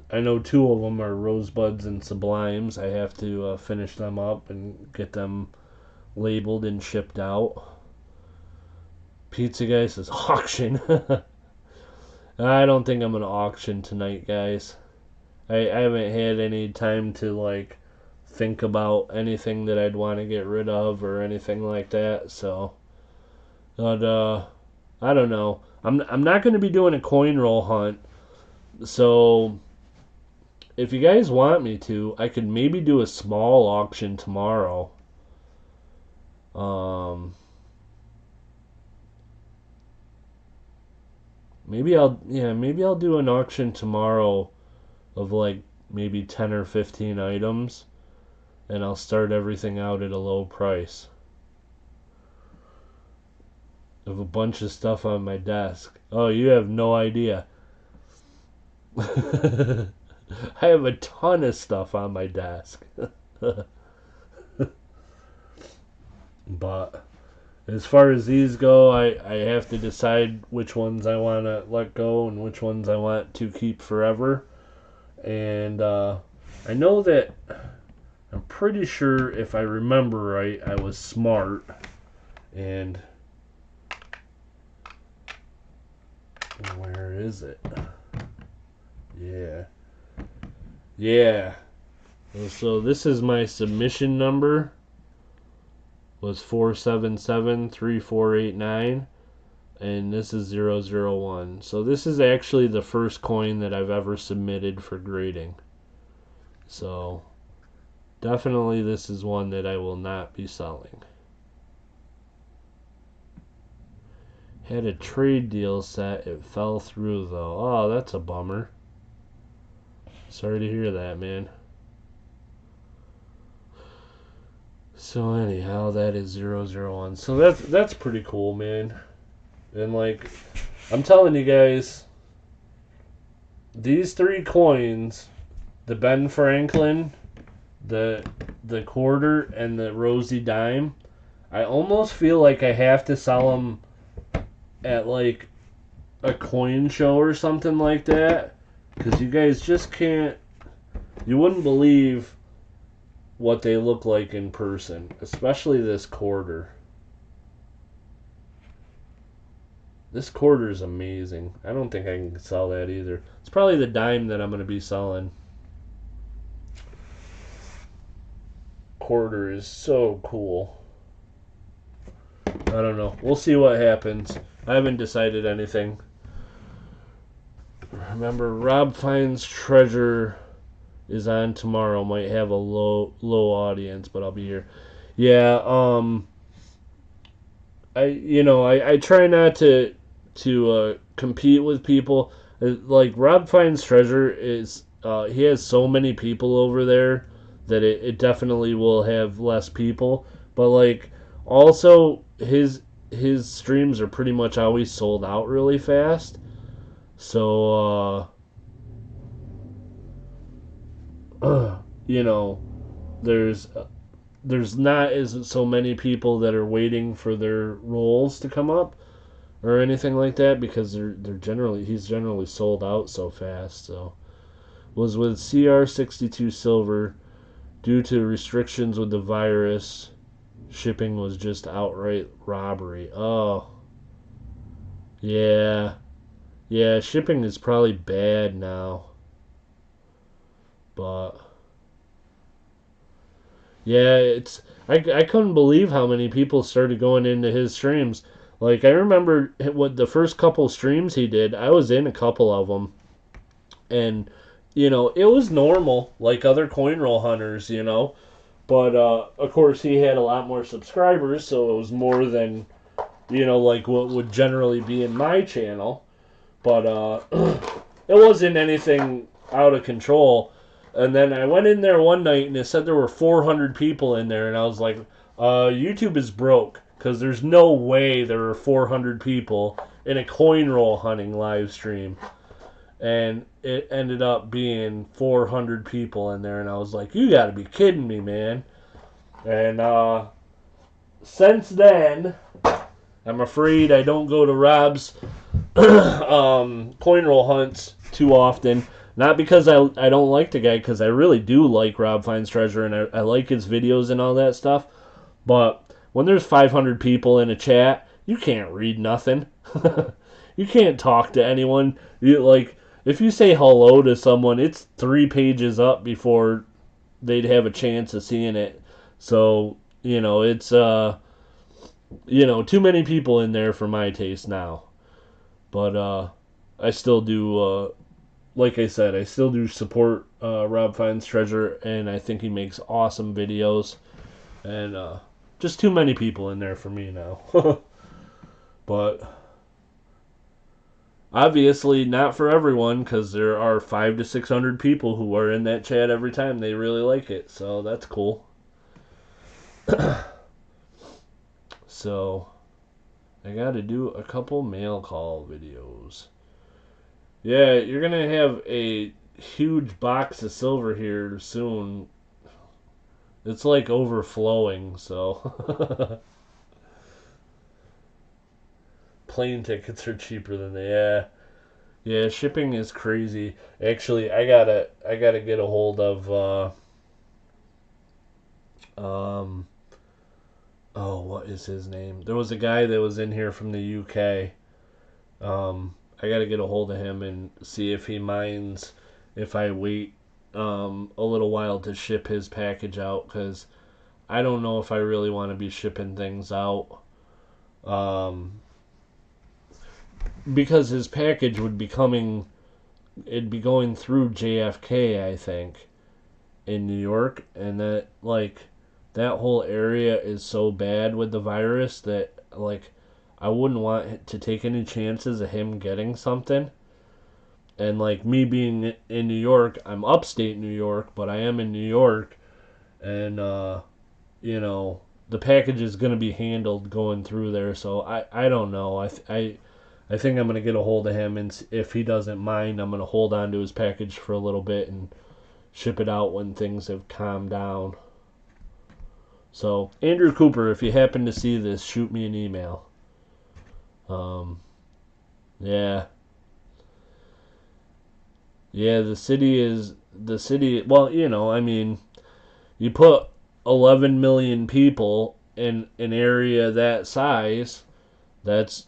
I know 2 of them are Rosebuds and Sublimes. I have to finish them up and get them labeled and shipped out. Pizza Guy says auction. I don't think I'm going to auction tonight, guys. I haven't had any time to like think about anything that I'd want to get rid of or anything like that. So, but I don't know. I'm not going to be doing a coin roll hunt. So, if you guys want me to, I could maybe do a small auction tomorrow. Maybe I'll do an auction tomorrow of like maybe 10 or 15 items, and I'll start everything out at a low price. I have a bunch of stuff on my desk. Oh, you have no idea. I have a ton of stuff on my desk. But as far as these go, I have to decide which ones I want to let go and which ones I want to keep forever. And I know that I'm pretty sure if I remember right, I was smart. And where is it? Yeah. Yeah. So this is my submission number. Was 4773489, and this is 001. So this is actually the first coin that I've ever submitted for grading. So definitely this is one that I will not be selling. Had a trade deal set, it fell through though. Oh, that's a bummer. Sorry to hear that, man. So anyhow, that is 001. So that's pretty cool, man. And like, I'm telling you guys, these three coins, the Ben Franklin, the quarter, and the Rosie dime, I almost feel like I have to sell them at like a coin show or something like that, because you guys just can't, you wouldn't believe what they look like in person, especially this quarter. This quarter is amazing. I don't think I can sell that either. It's probably the dime that I'm going to be selling. Quarter is so cool. I don't know. We'll see what happens. I haven't decided anything. Remember, Rob Finds Treasure is on tomorrow. Might have a low audience, but I'll be here. Yeah, I try not to compete with people. Like Rob Finds Treasure is he has so many people over there that it definitely will have less people. But like also his streams are pretty much always sold out really fast. So you know, there's not as so many people that are waiting for their roles to come up or anything like that, because he's generally sold out so fast. So was with CR62 Silver, due to restrictions with the virus, shipping was just outright robbery. Oh, yeah. Yeah, shipping is probably bad now. But yeah, I couldn't believe how many people started going into his streams. Like I remember what the first couple streams he did, I was in a couple of them, and it was normal like other coin roll hunters, but of course he had a lot more subscribers, so it was more than like what would generally be in my channel. But it wasn't anything out of control. And then I went in there one night and it said there were 400 people in there, and I was like, YouTube is broke, because there's no way there are 400 people in a coin roll hunting live stream. And it ended up being 400 people in there, and I was like, you gotta be kidding me, man. And since then, I'm afraid I don't go to Rob's coin roll hunts too often. Not because I don't like the guy, because I really do like Rob Finds Treasure, and I like his videos and all that stuff. But when there's 500 people in a chat, you can't read nothing. You can't talk to anyone. If you say hello to someone, it's 3 pages up before they'd have a chance of seeing it. So, it's too many people in there for my taste now. But I still do, like I said, I still do support Rob Finds Treasure, and I think he makes awesome videos. And just too many people in there for me now. But obviously not for everyone, because there are 500 to 600 people who are in that chat every time. They really like it, so that's cool. So I got to do a couple mail call videos. Yeah, you're going to have a huge box of silver here soon. It's like overflowing, so. Plane tickets are cheaper than they, yeah. Yeah, shipping is crazy. Actually, I gotta get a hold of um oh, what is his name? There was a guy that was in here from the UK. I gotta get a hold of him and see if he minds if I wait a little while to ship his package out, because I don't know if I really want to be shipping things out. Um, because his package would be coming, it'd be going through JFK, I think, in New York, and that whole area is so bad with the virus that I wouldn't want to take any chances of him getting something. And like me being in New York, I'm upstate New York, but I am in New York, and you know the package is going to be handled going through there. So I don't know. I think I'm going to get a hold of him, and if he doesn't mind, I'm going to hold on to his package for a little bit and ship it out when things have calmed down. So, Andrew Cooper, if you happen to see this, shoot me an email. Um, yeah, yeah. The city. Well, I mean, you put 11 million people in an area that size. That's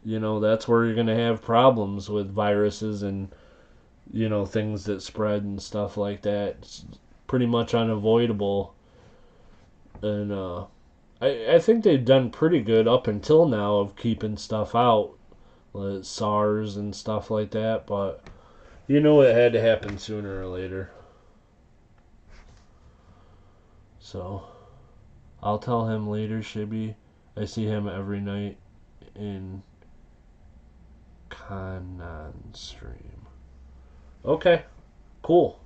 that's where you're gonna have problems with viruses and things that spread and stuff like that. It's pretty much unavoidable, and I think they've done pretty good up until now of keeping stuff out, like SARS and stuff like that. But it had to happen sooner or later. So I'll tell him later, Shibby. I see him every night in Canon stream. Okay, cool.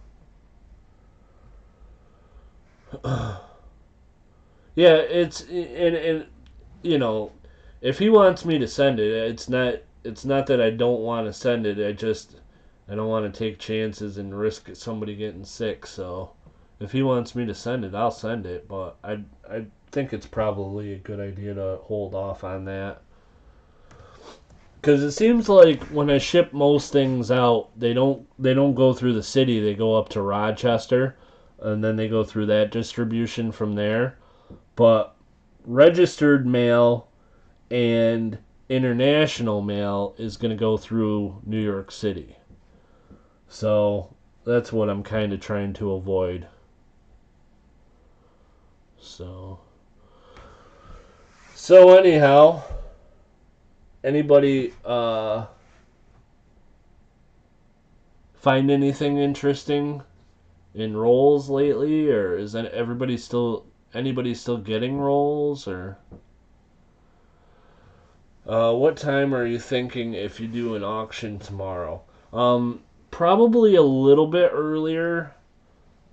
Yeah, and if he wants me to send it, it's not that I don't want to send it. I don't want to take chances and risk somebody getting sick. So if he wants me to send it, I'll send it. But I think it's probably a good idea to hold off on that. Because it seems like when I ship most things out, they don't go through the city. They go up to Rochester, and then they go through that distribution from there. But registered mail and international mail is going to go through New York City. So that's what I'm kind of trying to avoid. So anyhow, anybody find anything interesting in rolls lately, or is that anybody still getting rolls, or what time are you thinking if you do an auction tomorrow? Probably a little bit earlier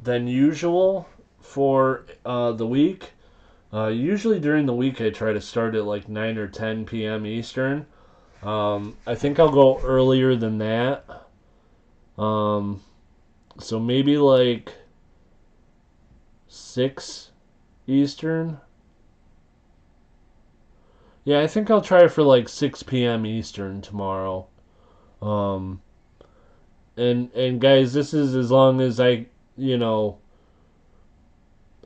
than usual for the week. Usually during the week I try to start at like 9 or 10 p.m. Eastern. I think I'll go earlier than that. Um, so maybe like 6 Eastern. Yeah, I think I'll try for like 6 p.m. Eastern tomorrow. Um, and guys, this is as long as I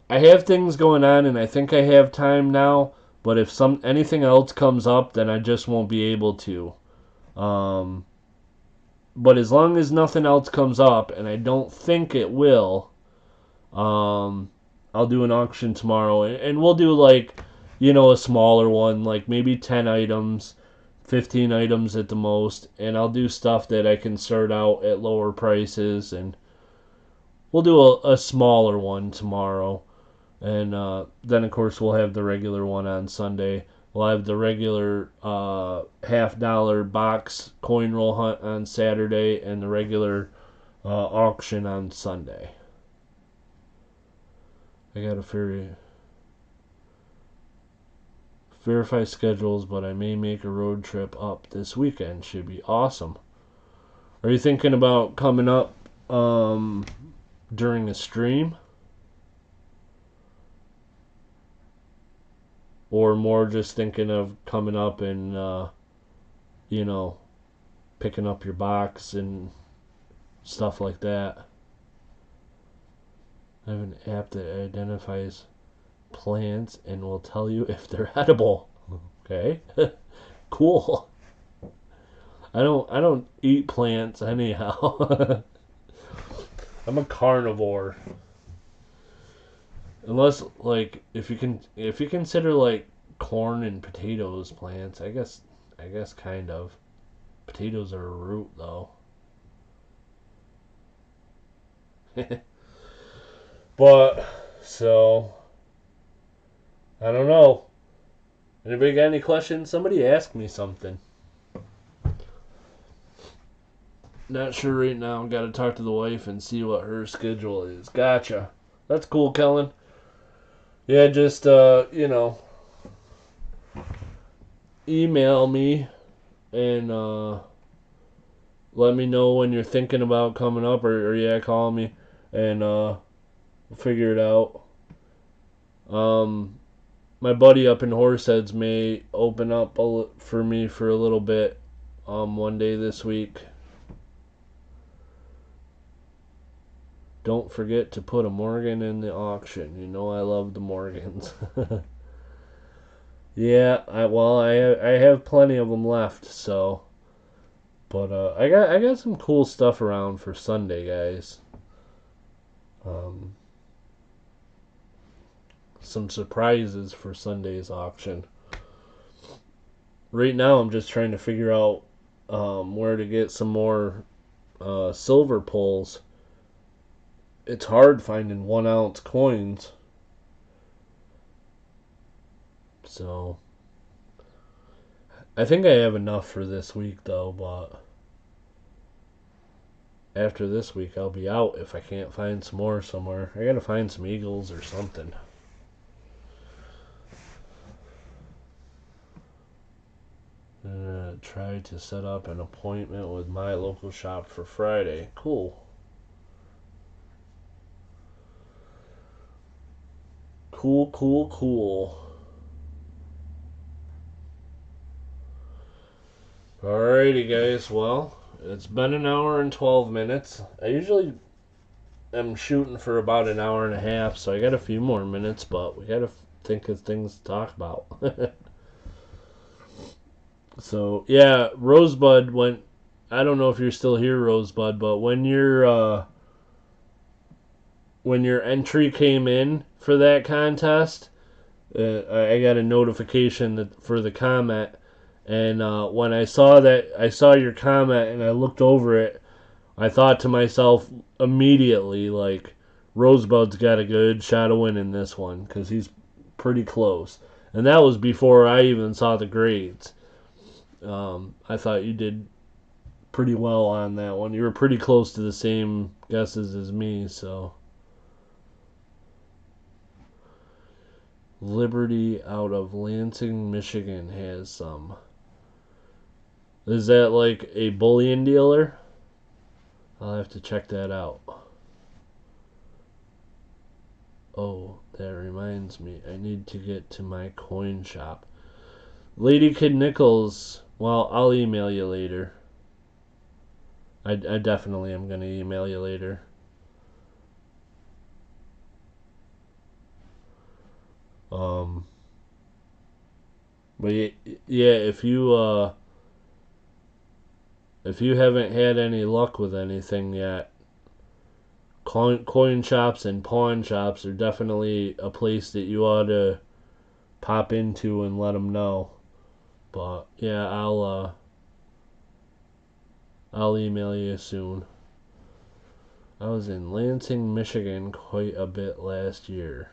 have things going on, and I think I have time now. But if anything else comes up, then I just won't be able to. Um, but as long as nothing else comes up, and I don't think it will, um, I'll do an auction tomorrow, and we'll do like a smaller one, like maybe 10 items, 15 items at the most, and I'll do stuff that I can start out at lower prices, and we'll do a smaller one tomorrow. And then, of course, we'll have the regular one on Sunday. We'll have the regular $50 box coin roll hunt on Saturday and the regular auction on Sunday. I gotta verify schedules, but I may make a road trip up this weekend. Should be awesome. Are you thinking about coming up during a stream? Or more just thinking of coming up and, you know, picking up your box and stuff like that. I have an app that identifies plants and will tell you if they're edible. Okay. Cool. I don't eat plants anyhow. I'm a carnivore. Unless like if you consider like corn and potatoes plants, I guess kind of. Potatoes are a root though. But so I don't know. Anybody got any questions? Somebody asked me something. Not sure right now. Got to talk to the wife and see what her schedule is. Gotcha. That's cool, Kellen. Yeah, just email me and let me know when you're thinking about coming up, or yeah, call me and we'll figure it out. My buddy up in Horseheads may open up for me for a little bit one day this week. Don't forget to put a Morgan in the auction. You know I love the Morgans. Yeah, I have plenty of them left, so. But I got some cool stuff around for Sunday, guys. Um, some surprises for Sunday's auction. Right now, I'm just trying to figure out where to get some more silver pulls. It's hard finding 1 ounce coins. So, I think I have enough for this week, though, but after this week, I'll be out if I can't find some more somewhere. I gotta find some eagles or something. Try to set up an appointment with my local shop for Friday. Cool. Cool, cool, cool. Alrighty, guys. Well, it's been an hour and 12 minutes. I usually am shooting for about an hour and a half, so I got a few more minutes, but we gotta think of things to talk about. So, yeah, Rosebud went. I don't know if you're still here, Rosebud, but when your entry came in for that contest, I got a notification for the comment, and when I saw that, I saw your comment, and I looked over it. I thought to myself immediately, like, Rosebud's got a good shot of winning this one because he's pretty close, and that was before I even saw the grades. I thought you did pretty well on that one. You were pretty close to the same guesses as me, so. Liberty out of Lansing, Michigan has some. Is that like a bullion dealer? I'll have to check that out. Oh, that reminds me. I need to get to my coin shop. Lady Kid Nichols, well, I'll email you later. I definitely am going to email you later. But yeah, if you haven't had any luck with anything yet, coin shops and pawn shops are definitely a place that you ought to pop into and let them know. But yeah, I'll email you soon. I was in Lansing, Michigan quite a bit last year.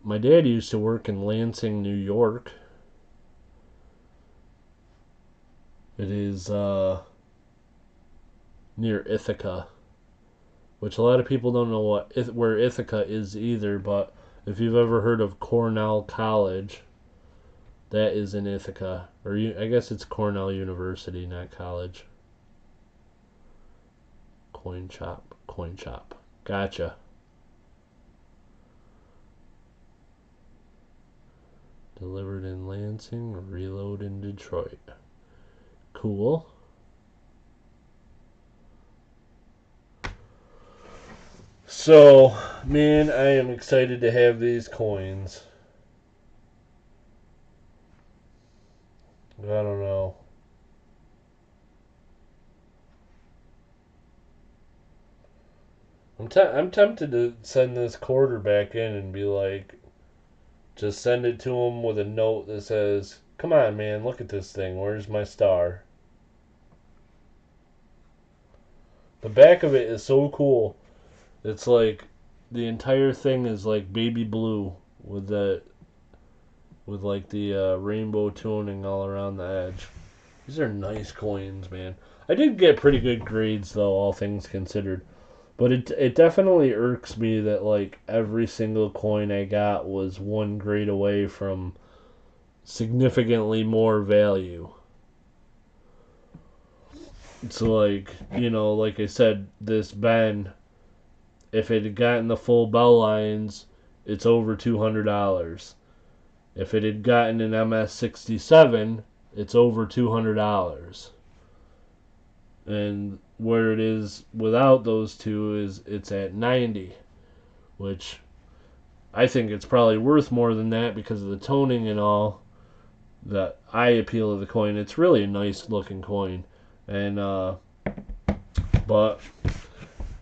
My dad used to work in Lansing, New York. It is near Ithaca, which a lot of people don't know where Ithaca is either, but if you've ever heard of Cornell College, that is in Ithaca. Or I guess it's Cornell University, not college. Coin shop. Gotcha. Delivered in Lansing, reload in Detroit. Cool. So, man, I am excited to have these coins. I don't know. I'm tempted to send this quarter back in and be like, just send it to him with a note that says, "Come on, man, look at this thing. Where's my star?" The back of it is so cool. It's like the entire thing is like baby blue with the rainbow toning all around the edge. These are nice coins, man. I did get pretty good grades though, all things considered. But it definitely irks me that like every single coin I got was one grade away from significantly more value. So like, like I said, this Ben, if it had gotten the full bell lines, it's over $200. If it had gotten an MS-67, it's over $200. And where it is without those two is it's at 90, which I think it's probably worth more than that because of the toning and all, the eye appeal of the coin. It's really a nice looking coin. And but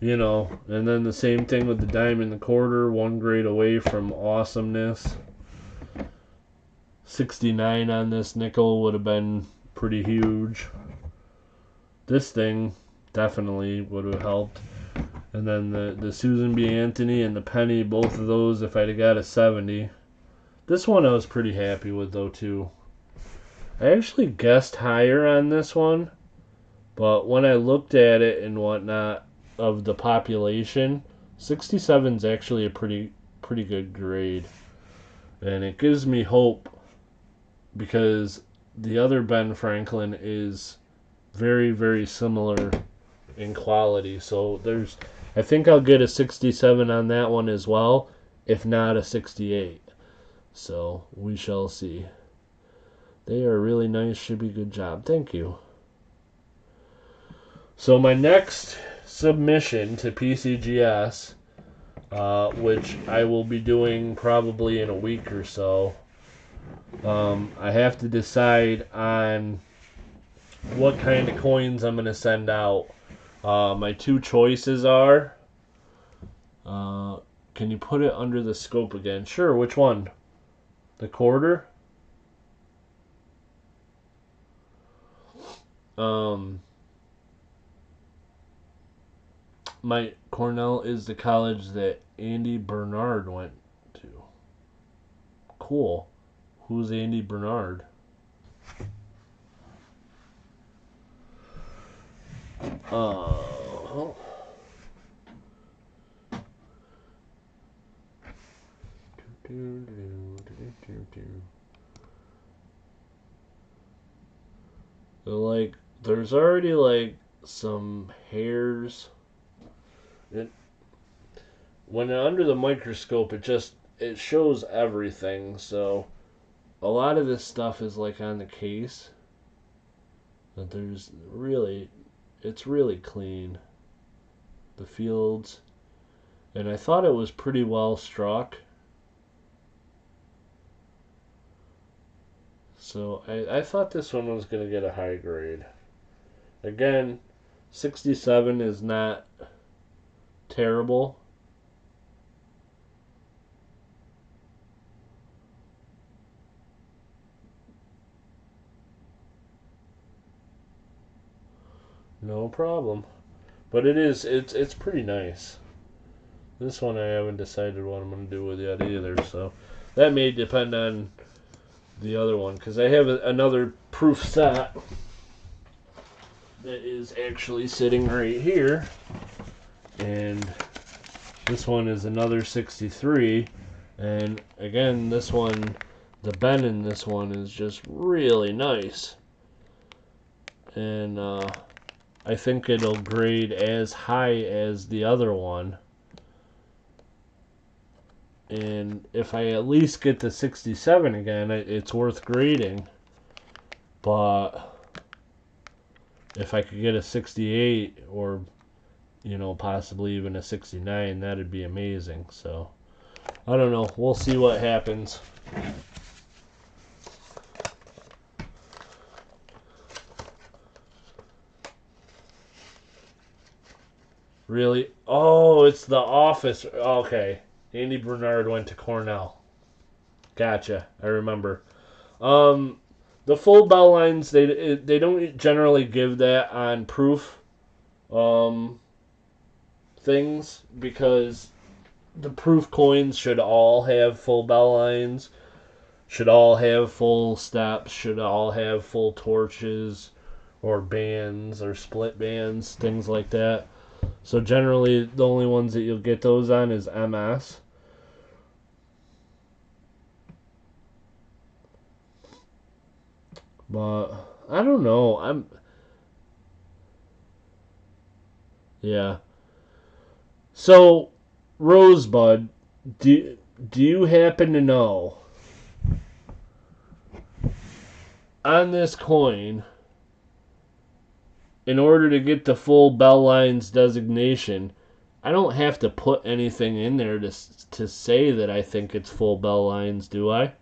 and then the same thing with the diamond, the quarter, one grade away from awesomeness. 69 on this nickel would have been pretty huge. This thing definitely would have helped. And then the Susan B. Anthony and the penny, both of those, if I'd have got a 70. This one I was pretty happy with, though, too. I actually guessed higher on this one, but when I looked at it and whatnot of the population, 67 is actually a pretty good grade. And it gives me hope because the other Ben Franklin is very, very similar in quality. So I think I'll get a 67 on that one as well, if not a 68. So we shall see. They are really nice. Should be good job. Thank you. So my next submission to PCGS, which I will be doing probably in a week or so, I have to decide on what kind of coins I'm going to send out. My two choices are, can you put it under the scope again? Sure, which one? The quarter? My Cornell is the college that Andy Bernard went to. Cool. Who's Andy Bernard? Oh. So there's already some hairs. When under the microscope, it shows everything. So a lot of this stuff is on the case, but it's really clean. The fields, and I thought it was pretty well struck. So I thought this one was going to get a high grade. Again, 67 is not terrible. No problem. But it's pretty nice. This one I haven't decided what I'm going to do with yet either, so that may depend on the other one, because I have another proof set that is actually sitting right here, and this one is another 63, and again, this one, the Ben in this one is just really nice, and I think it'll grade as high as the other one. And if I at least get the 67 again, it's worth grading. But if I could get a 68 or possibly even a 69. That'd be amazing. So, I don't know. We'll see what happens. Really? Oh, it's The Office. Okay. Andy Bernard went to Cornell. Gotcha. I remember. The full bell lines, they don't generally give that on proof um, things, because the proof coins should all have full bell lines, should all have full steps, should all have full torches or bands or split bands, things like that. So generally, the only ones that you'll get those on is MS. But I don't know. Yeah. So Rosebud, do you happen to know on this coin, in order to get the full bell lines designation, I don't have to put anything in there to say that I think it's full bell lines, do I?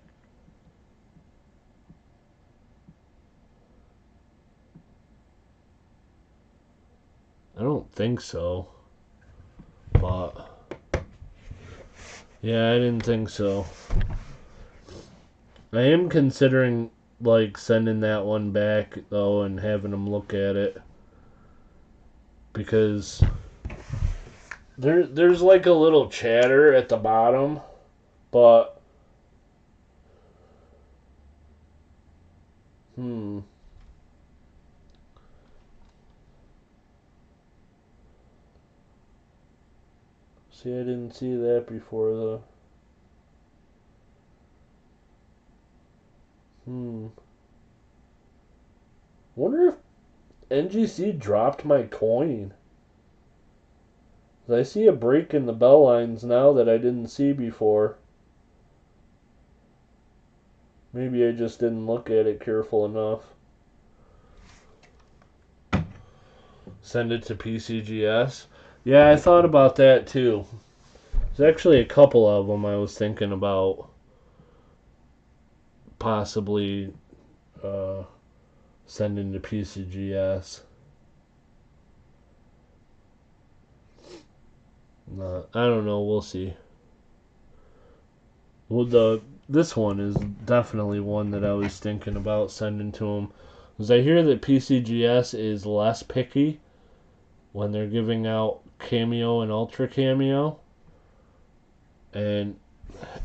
I don't think so. But yeah, I didn't think so. I am considering sending that one back though and having them look at it, because there's like a little chatter at the bottom, but see, I didn't see that before though. Wonder if NGC dropped my coin. I see a break in the bell lines now that I didn't see before. Maybe I just didn't look at it careful enough. Send it to PCGS. Yeah, I thought about that too. There's actually a couple of them I was thinking about possibly sending to PCGS. I don't know. We'll see. Well, this one is definitely one that I was thinking about sending to them, because I hear that PCGS is less picky when they're giving out Cameo and Ultra Cameo, and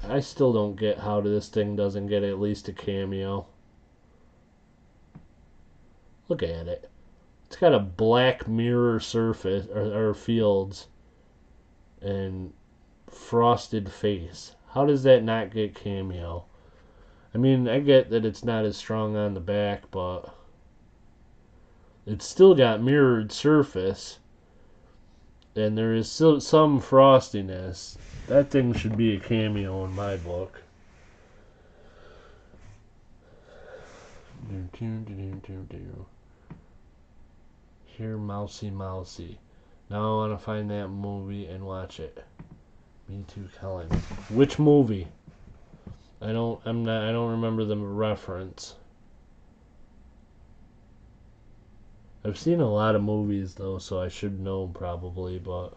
I still don't get how this thing doesn't get at least a Cameo. Look at it. It's got a black mirror surface or fields and frosted face. How does that not get Cameo? I mean, I get that it's not as strong on the back, but it's still got mirrored surface, and there is still some frostiness. That thing should be a Cameo in my book. Here, mousy, mousy. Now I want to find that movie and watch it. Me too, Kellen. Which movie? I don't remember the reference. I've seen a lot of movies though, so I should know probably, but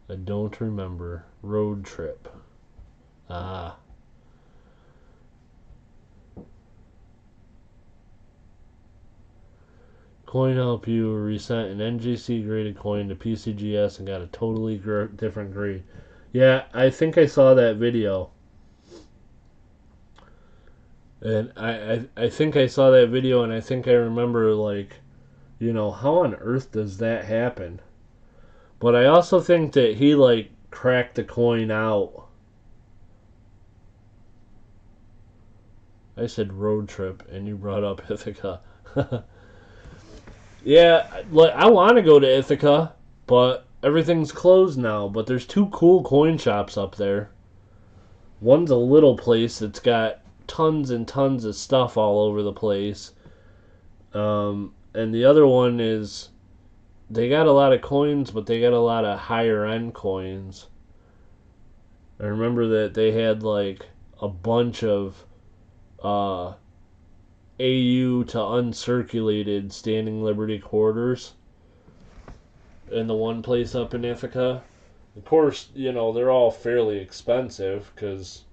I don't remember. Road Trip. Ah. Coin help you resent an NGC graded coin to PCGS and got a totally different grade. Yeah, I think I saw that video. And I think I saw that video, and I think I remember, how on earth does that happen? But I also think that he, cracked the coin out. I said Road Trip, and you brought up Ithaca. Yeah, I want to go to Ithaca, but everything's closed now. But there's two cool coin shops up there. One's a little place that's got tons and tons of stuff all over the place. And the other one is they got a lot of coins, but they got a lot of higher end coins. I remember that they had like a bunch of uh, AU to uncirculated standing Liberty quarters in the one place up in Ithaca. Of course, they're all fairly expensive because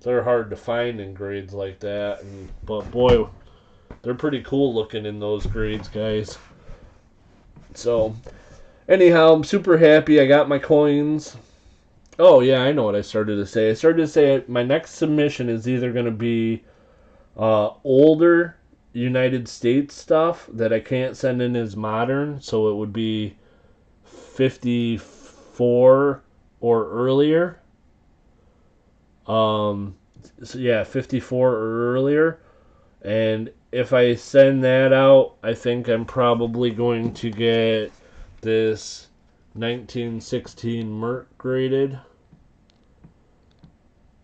they're hard to find in grades like that. But boy, they're pretty cool looking in those grades, guys. So, anyhow, I'm super happy. I got my coins. Oh, yeah, I know what I started to say. I started to say my next submission is either going to be older United States stuff that I can't send in as modern, so it would be 54 or earlier. So yeah, 54 or earlier. And if I send that out, I think I'm probably going to get this 1916 Merc graded.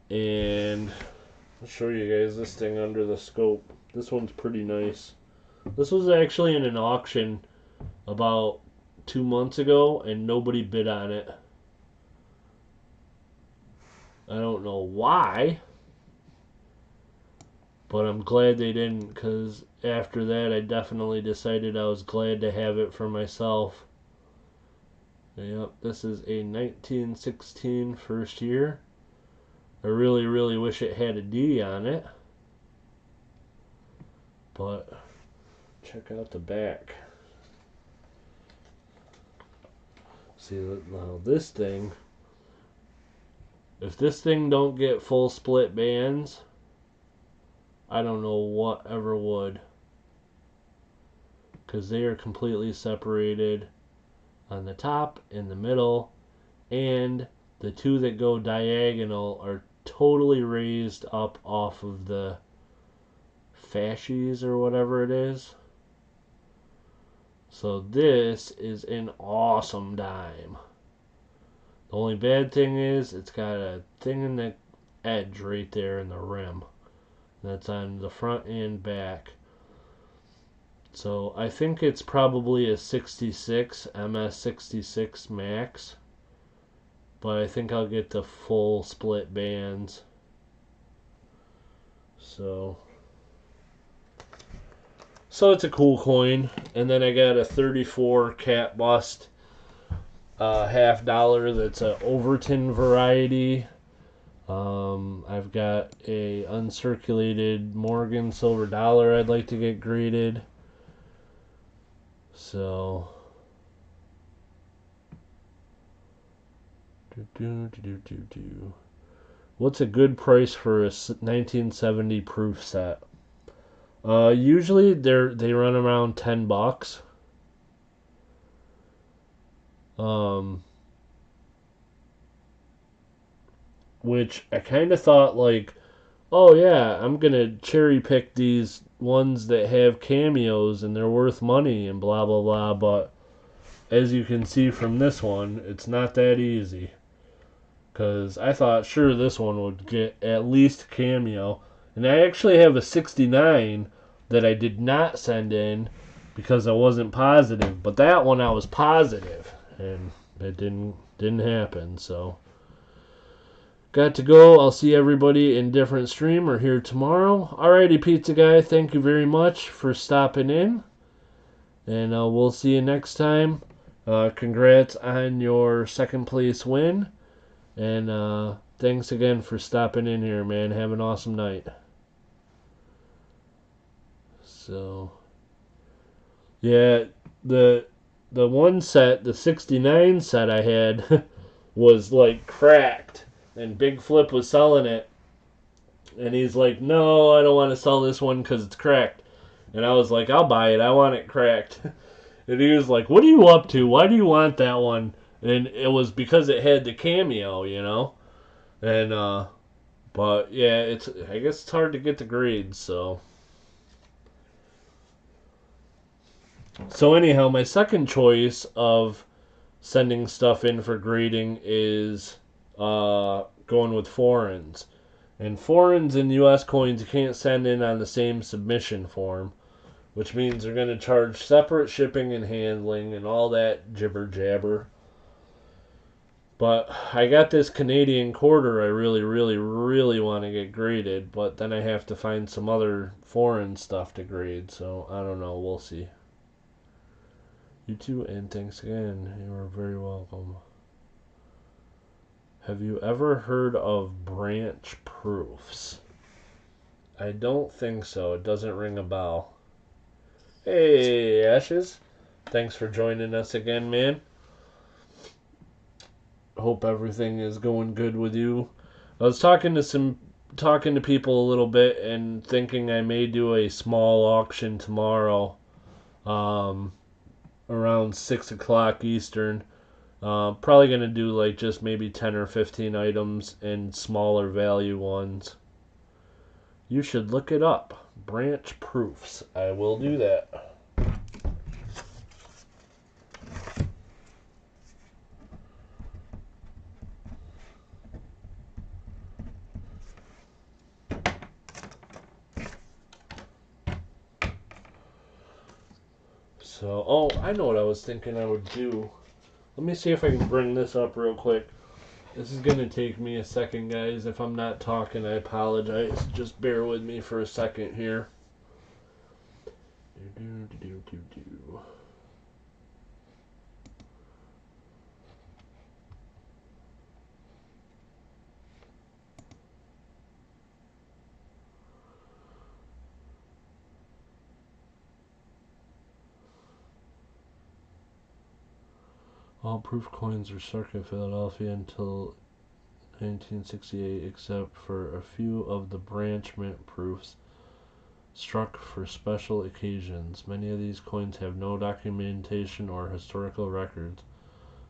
And I'll show you guys this thing under the scope. This one's pretty nice. This was actually in an auction about 2 months ago, and nobody bid on it. I don't know why, but I'm glad they didn't, because after that I definitely decided I was glad to have it for myself. Yep, this is a 1916 first year. I really, really wish it had a D on it. But check out the back. See, now this thing, if this thing don't get full split bands, I don't know what ever would. Because they are completely separated on the top, in the middle, and the two that go diagonal are totally raised up off of the fascies or whatever it is. So this is an awesome dime. The only bad thing is it's got a thing in the edge right there in the rim. That's on the front and back. So I think it's probably a 66, MS66 Max. But I think I'll get the full split bands. So it's a cool coin. And then I got a 34 cat bust $half that's a Overton variety. I've got a uncirculated Morgan silver dollar I'd like to get graded. So what's a good price for a 1970 proof set? Usually they run around $10. Which I kind of thought like, oh yeah, I'm gonna cherry pick these ones that have cameos and they're worth money and blah blah blah. But as you can see from this one, it's not that easy. Because I thought sure this one would get at least cameo. And I actually have a 69 that I did not send in because I wasn't positive. But that one I was positive, and it didn't happen. So got to go. I'll see everybody in different stream or here tomorrow. Alrighty, pizza guy. Thank you very much for stopping in, and we'll see you next time. Congrats on your second place win. And thanks again for stopping in here, man. Have an awesome night. So, yeah, the one set, the 69 set I had, was like cracked. And Big Flip was selling it. And he's like, no, I don't want to sell this one because it's cracked. And I was like, I'll buy it. I want it cracked. And he was like, what are you up to? Why do you want that one? And it was because it had the cameo, And, but yeah, I guess it's hard to get the grades, so. So anyhow, my second choice of sending stuff in for grading is going with foreigns. And foreigns and U.S. coins you can't send in on the same submission form. which means they're going to charge separate shipping and handling and all that jibber jabber. But I got this Canadian quarter I really, really, really want to get graded, but then I have to find some other foreign stuff to grade, so I don't know. We'll see. You too, and thanks again. You are very welcome. Have you ever heard of branch proofs? I don't think so. It doesn't ring a bell. Hey, Ashes. Thanks for joining us again, man. Hope everything is going good with you. I was talking to people a little bit and thinking I may do a small auction tomorrow, around 6 o'clock Eastern. Probably gonna do like just maybe 10 or 15 items and smaller value ones. You should look it up. Branch proofs. I will do that. So, oh, I know what I was thinking I would do. Let me see if I can bring this up real quick. This is going to take me a second, guys. If I'm not talking, I apologize. Just bear with me for a second here. All proof coins were struck in Philadelphia until 1968, except for a few of the branch mint proofs struck for special occasions. Many of these coins have no documentation or historical records.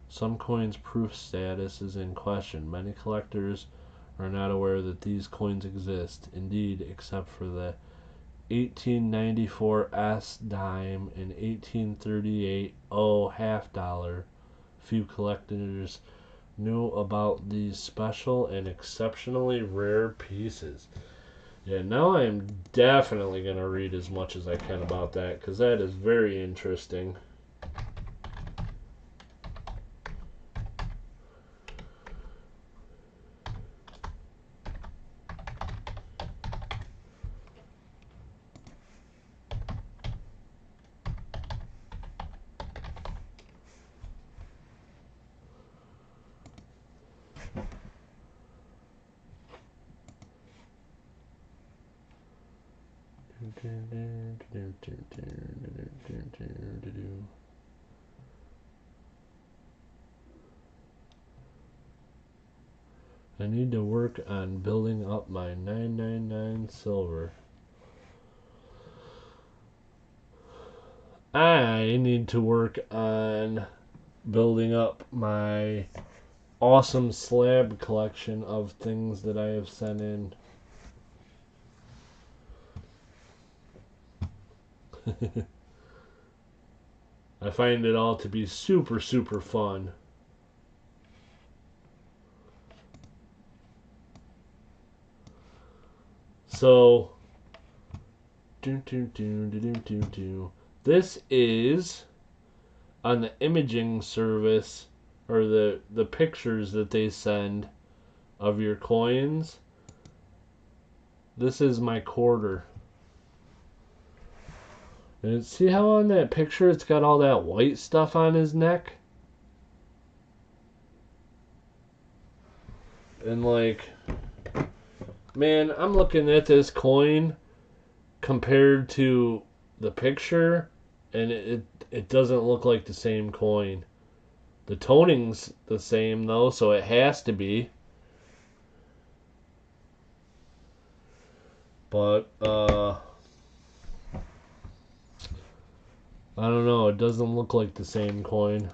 Some coins' proof status is in question. Many collectors are not aware that these coins exist. Indeed, except for the 1894 S dime and 1838 O half dollar, few collectors knew about these special and exceptionally rare pieces. Yeah, now I am definitely going to read as much as I can about that, because that is very interesting. I need to work on building up my 999 silver. I need to work on building up my awesome slab collection of things that I have sent in. I find it all to be super, super fun. So, this is on the imaging service, or the pictures that they send of your coins. This is my quarter. And see how on that picture it's got all that white stuff on his neck? And like, man, I'm looking at this coin compared to the picture, and it doesn't look like the same coin. The toning's the same though, so it has to be. But I don't know, it doesn't look like the same coin.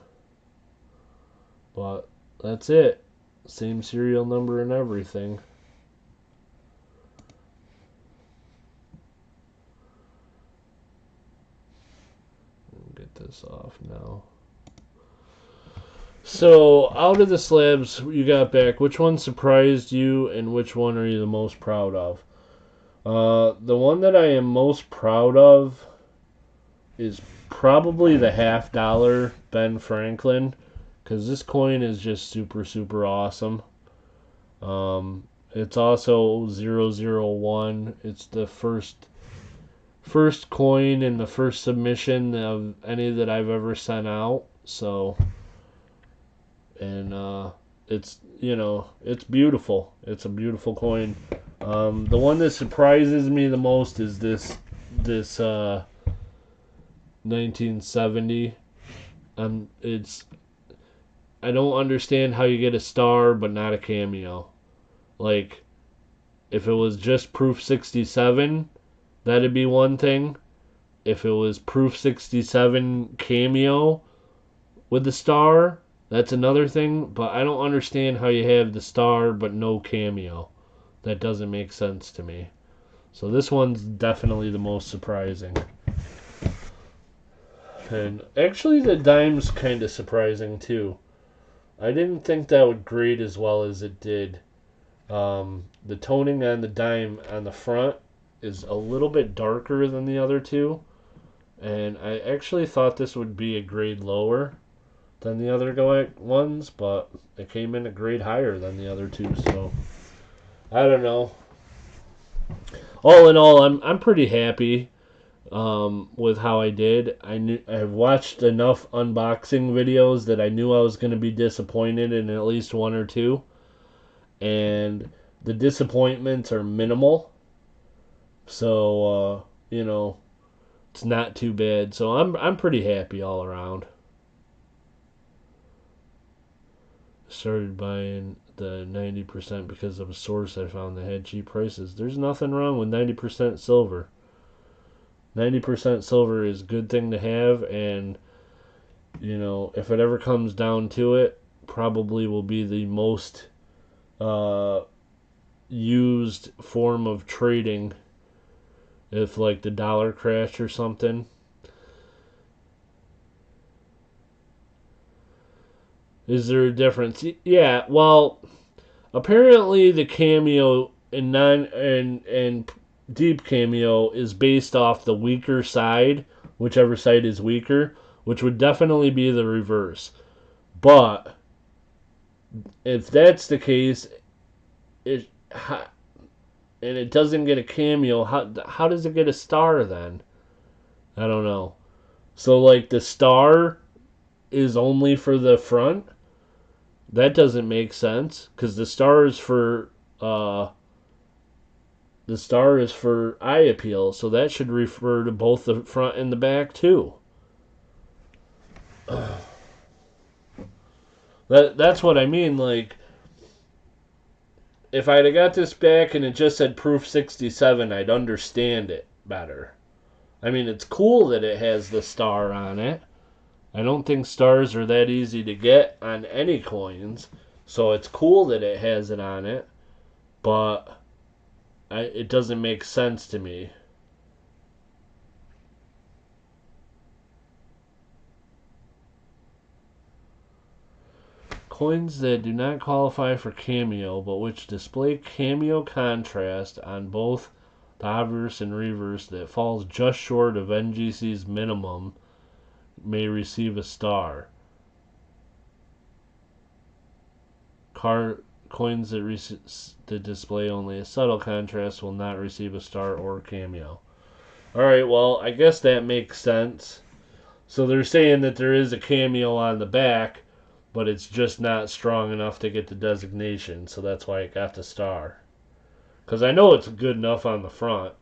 But that's it. Same serial number and everything. Get this off now. So, out of the slabs you got back, which one surprised you and which one are you the most proud of? The one that I am most proud of is probably the $50 Ben Franklin, because this coin is just super, super awesome. It's also 001. It's the first coin and the first submission of any that I've ever sent out. So, and it's it's beautiful. It's a beautiful coin. The one that surprises me the most is this 1970. It's I don't understand how you get a star but not a cameo. Like, if it was just Proof 67, that'd be one thing. If it was Proof 67 cameo with the star, that's another thing. But I don't understand how you have the star but no cameo. That doesn't make sense to me. So this one's definitely the most surprising. And actually the dime's kind of surprising too. I didn't think that would grade as well as it did. The toning on the dime on the front is a little bit darker than the other two. And I actually thought this would be a grade lower than the other ones, but it came in a grade higher than the other two, so I don't know. All in all, I'm pretty happy with how I did. I've watched enough unboxing videos that I knew I was going to be disappointed in at least one or two, and the disappointments are minimal. So it's not too bad. So I'm pretty happy all around. Started buying the 90% because of a source I found that had cheap prices. There's nothing wrong with 90% silver. 90% silver is a good thing to have, and if it ever comes down to it, probably will be the most used form of trading if like the dollar crashed or something. Is there a difference? Yeah, well, apparently the cameo and deep cameo is based off the weaker side, whichever side is weaker, which would definitely be the reverse. But if that's the case, and it doesn't get a cameo, how does it get a star then? I don't know. So like the star is only for the front? That doesn't make sense, because the star is for eye appeal, so that should refer to both the front and the back too. That's what I mean. Like, if I'd have got this back and it just said Proof 67, I'd understand it better. I mean, it's cool that it has the star on it. I don't think stars are that easy to get on any coins, so it's cool that it has it on it, but it doesn't make sense to me. Coins that do not qualify for cameo, but which display cameo contrast on both the obverse and reverse that falls just short of NGC's minimum may receive a star. Coins that display only a subtle contrast will not receive a star or cameo. Alright, well, I guess that makes sense. So they're saying that there is a cameo on the back, but it's just not strong enough to get the designation, so that's why it got the star. Because I know it's good enough on the front.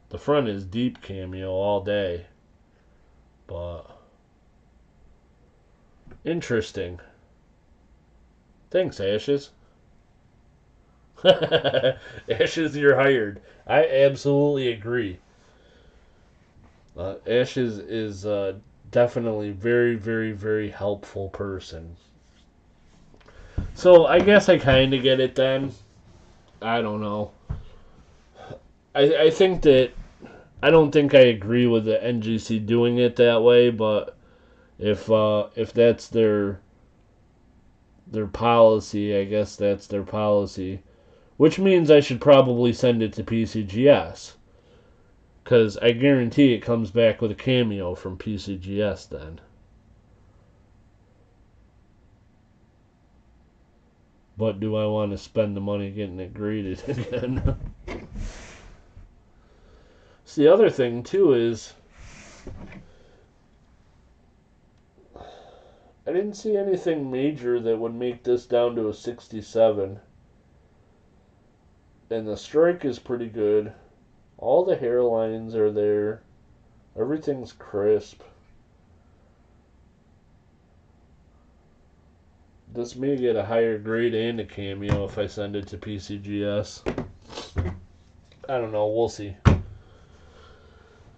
The front is deep cameo all day. But interesting. Thanks, Ashes. Ashes, you're hired. I absolutely agree. Ashes is definitely very, very, very helpful person. So I guess I kind of get it then. I don't know. I think that I don't think I agree with the NGC doing it that way, but if that's their policy, I guess that's their policy. Which means I should probably send it to PCGS. Because I guarantee it comes back with a cameo from PCGS then. But do I want to spend the money getting it graded again? So the other thing too is I didn't see anything major that would make this down to a 67. And the strike is pretty good. All the hairlines are there. Everything's crisp. This may get a higher grade and a cameo if I send it to PCGS. I don't know. We'll see.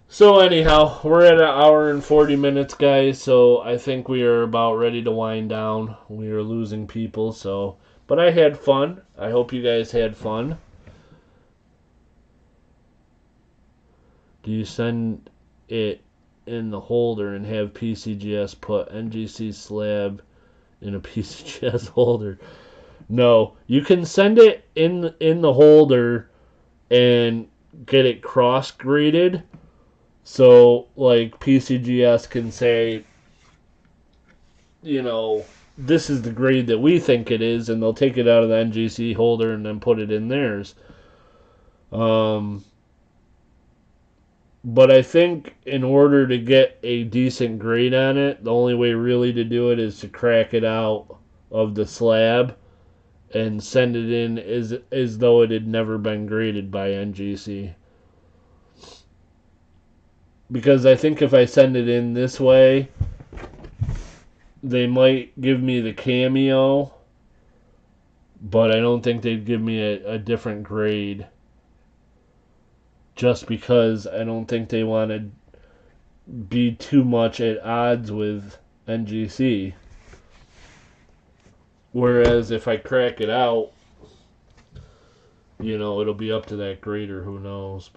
So anyhow, we're at an hour and 40 minutes, guys. So I think we are about ready to wind down. We are losing people, so... But I had fun. I hope you guys had fun. Do you send it in the holder and have PCGS put NGC slab in a PCGS holder? No, you can send it in the holder and get it cross graded. So like PCGS can say, you know, this is the grade that we think it is, and they'll take it out of the NGC holder and then put it in theirs. But I think in order to get a decent grade on it, the only way really to do it is to crack it out of the slab and send it in as though it had never been graded by NGC. Because I think if I send it in this way, they might give me the cameo, but I don't think they'd give me a different grade. Just because I don't think they want to be too much at odds with NGC. Whereas if I crack it out, you know, it'll be up to that grader, who knows,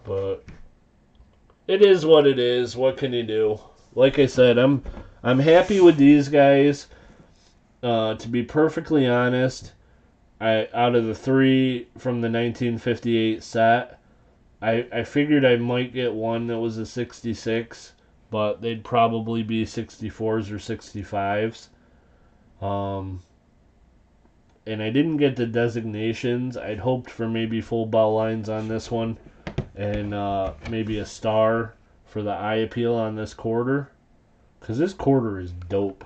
but it is what it is. What can you do? Like I said, I'm happy with these guys. To be perfectly honest, out of the 3 from the 1958 set, I figured I might get one that was a 66, but they'd probably be 64s or 65s. And I didn't get the designations. I'd hoped for maybe full bell lines on this one, and maybe a star for the eye appeal on this quarter, because this quarter is dope.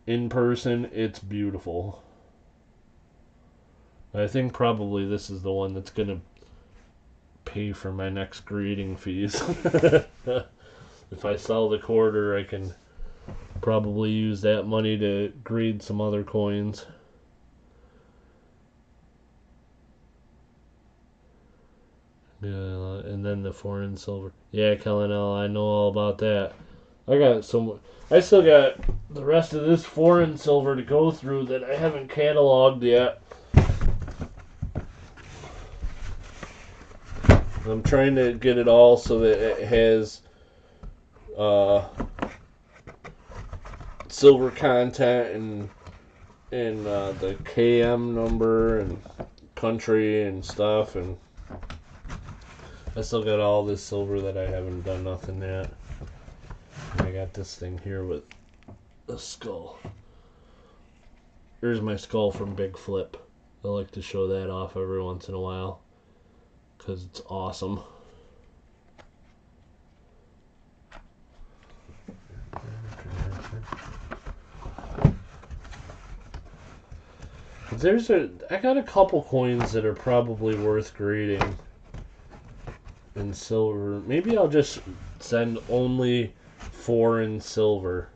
In person, it's beautiful. I think probably this is the one that's going to pay for my next grading fees. If I sell the quarter, I can probably use that money to grade some other coins. Yeah, and then the foreign silver. Yeah, Kellenel, I know all about that. I still got the rest of this foreign silver to go through that I haven't cataloged yet. I'm trying to get it all so that it has silver content and the KM number and country and stuff, and I still got all this silver that I haven't done nothing yet. And I got this thing here with a skull. Here's my skull from Big Flip. I like to show that off every once in a while because it's awesome. I got a couple coins that are probably worth grading in silver. Maybe I'll just send only foreign silver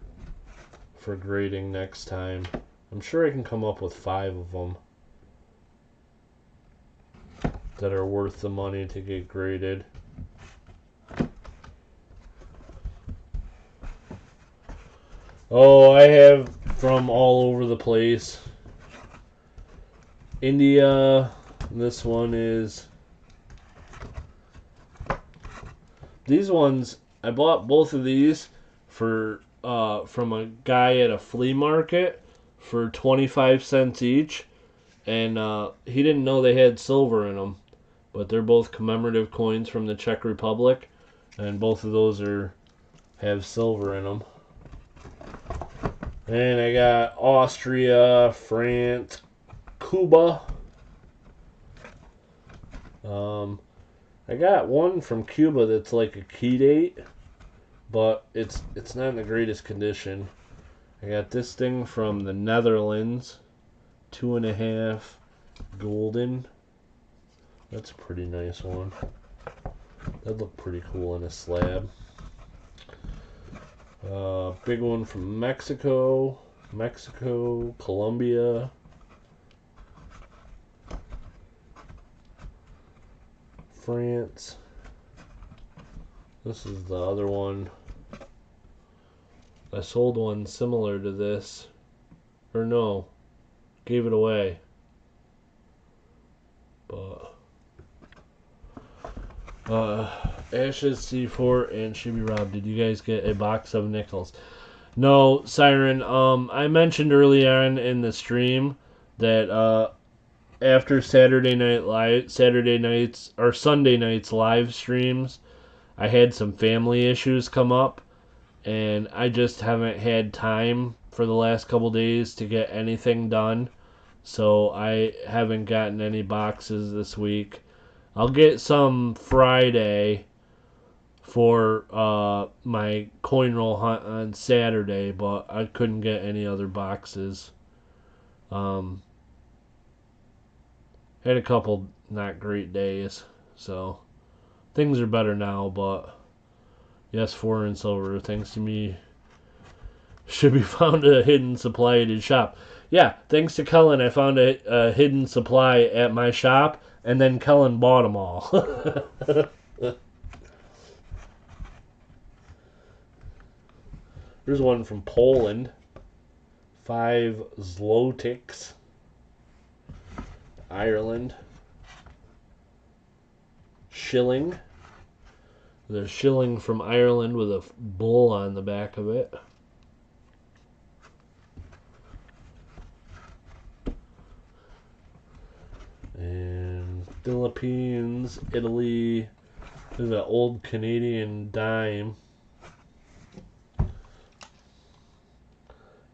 for grading next time. I'm sure I can come up with 5 of them that are worth the money to get graded. Oh, I have from all over the place. India, this one is... These ones, I bought both of these for from a guy at a flea market for 25 cents each, and he didn't know they had silver in them, but they're both commemorative coins from the Czech Republic, and both of those have silver in them. And I got Austria, France, Cuba. I got one from Cuba that's like a key date, but it's not in the greatest condition. I got this thing from the Netherlands, 2.5 golden. That's a pretty nice one. That'd look pretty cool in a slab. Big one from Mexico, Colombia, France. This is the other one. I sold one similar to this. Or no, gave it away. But Ashes, C4, and Shiibby Rob, did you guys get a box of nickels? No, Siren. I mentioned early on in the stream that after Sunday nights live streams, I had some family issues come up, and I just haven't had time for the last couple days to get anything done. So I haven't gotten any boxes this week. I'll get some Friday for my coin roll hunt on Saturday, but I couldn't get any other boxes. Had a couple not great days, so things are better now, but yes, 4 and silver, thanks to me, Shibby found a hidden supply at his shop. Yeah, thanks to Kellen, I found a hidden supply at my shop, and then Kellen bought them all. Here's one from Poland. 5 zlotys. Ireland. Shilling. There's shilling from Ireland with a bull on the back of it. And Philippines, Italy. There's an old Canadian dime.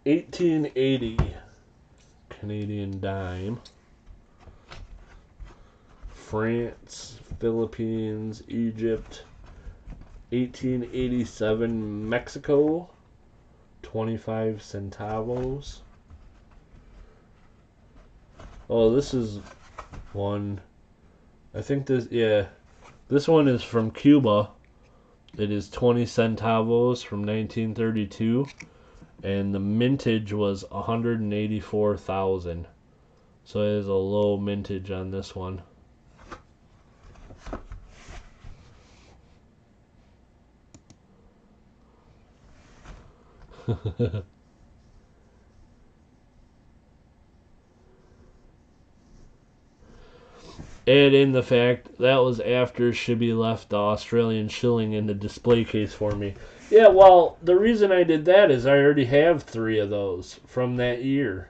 1880 Canadian dime. France, Philippines, Egypt. 1887 Mexico. 25 centavos. Oh, this is one. I think this, yeah. This one is from Cuba. It is 20 centavos from 1932. And the mintage was 184,000. So it is a low mintage on this one. Add in the fact that was after Shibby left the Australian shilling in the display case for me. Yeah, well, the reason I did that is I already have 3 of those from that year.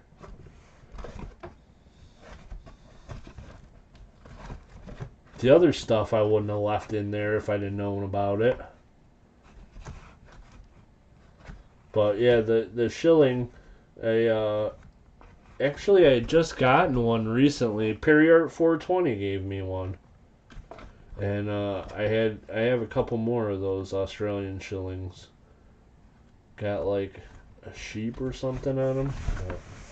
The other stuff I wouldn't have left in there if I'd have known about it. But yeah, the shilling, actually I had just gotten one recently. Perriart 420 gave me one. And I have a couple more of those Australian shillings. Got like a sheep or something on them.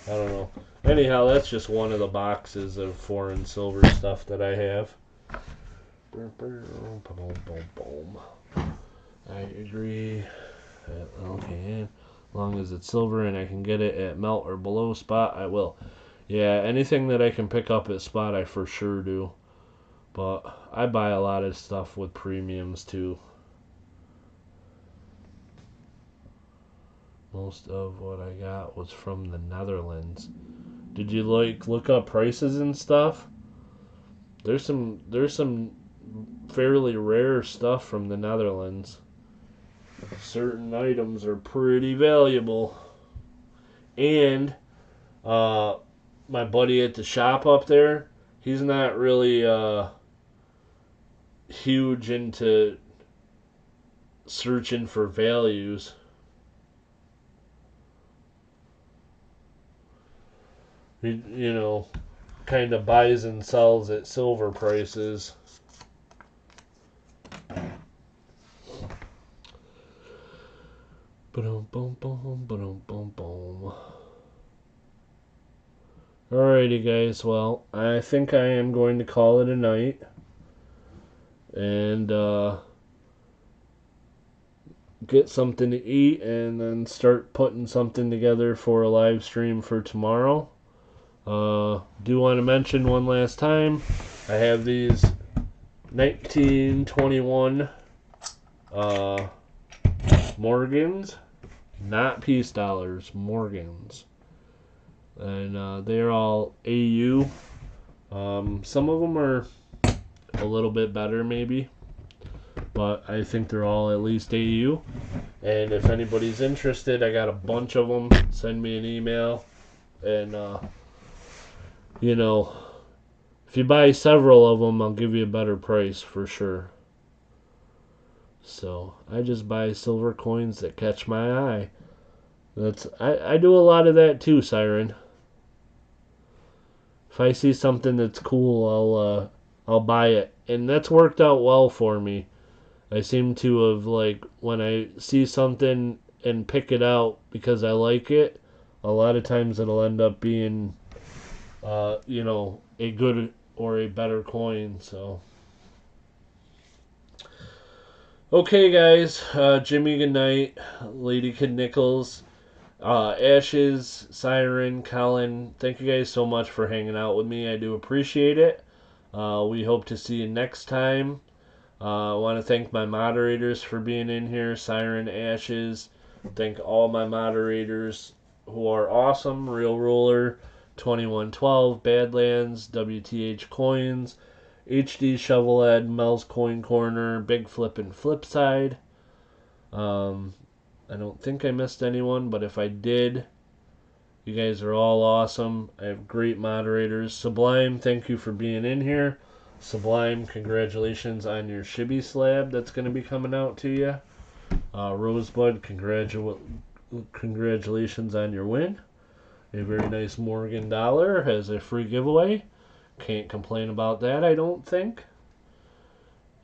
I don't know. Anyhow, that's just one of the boxes of foreign silver stuff that I have. I agree. Okay. As long as it's silver and I can get it at melt or below spot, I will. Yeah, anything that I can pick up at spot, I for sure do. But I buy a lot of stuff with premiums too. Most of what I got was from the Netherlands. Did you look up prices and stuff? There's some fairly rare stuff from the Netherlands. Certain items are pretty valuable. And my buddy at the shop up there, he's not really huge into searching for values. He, kind of buys and sells at silver prices. Boom, boom, boom, boom, boom, boom. Alrighty, guys. Well, I think I am going to call it a night. And get something to eat and then start putting something together for a live stream for tomorrow. Do want to mention one last time, I have these 1921 Morgans, not peace dollars, Morgans. And they're all AU. Some of them are a little bit better maybe, but I think they're all at least AU. And if anybody's interested, I got a bunch of them. Send me an email. And, if you buy several of them, I'll give you a better price for sure. So, I just buy silver coins that catch my eye. I do a lot of that too, Siren. If I see something that's cool, I'll buy it. And that's worked out well for me. I seem to have, when I see something and pick it out because I like it, a lot of times it'll end up being, a good or a better coin, so. Okay, guys. Jimmy, good night. Lady Kid Nichols, Ashes, Siren, Colin, thank you guys so much for hanging out with me. I do appreciate it. We hope to see you next time. I want to thank my moderators for being in here, Siren, Ashes. Thank all my moderators who are awesome. Real Ruler, 2112, Badlands, WTH Coins, HD Shovelhead, Mel's Coin Corner, Big Flip and Flipside. I don't think I missed anyone, but if I did, you guys are all awesome. I have great moderators. Sublime, thank you for being in here. Sublime, congratulations on your Shibby slab that's going to be coming out to you. Rosebud, congratulations on your win. A very nice Morgan dollar as a free giveaway. Can't complain about that, I don't think.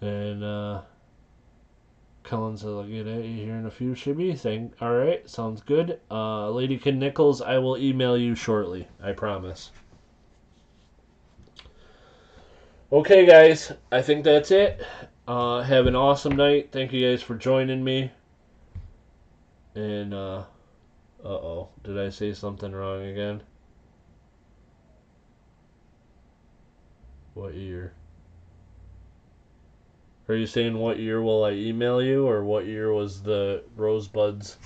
And Cullen says I'll get at you here in a few, Shibby. Alright, sounds good. Lady Kid Nichols, I will email you shortly, I promise. Okay, guys, I think that's it. Have an awesome night. Thank you guys for joining me. And, uh-oh, did I say something wrong again? What year? Are you saying what year will I email you, or what year was the Rosebud's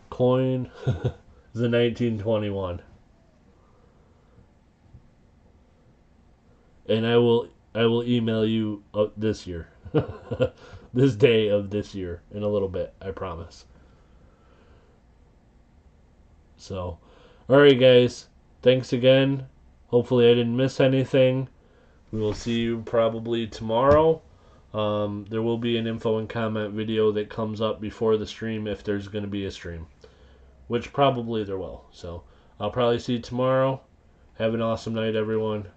coin? The 1921. And I will email you this year. This day of this year in a little bit, I promise. So, alright guys, thanks again. Hopefully I didn't miss anything. We will see you probably tomorrow. There will be an info and comment video that comes up before the stream if there's going to be a stream. Which probably there will. So, I'll probably see you tomorrow. Have an awesome night, everyone.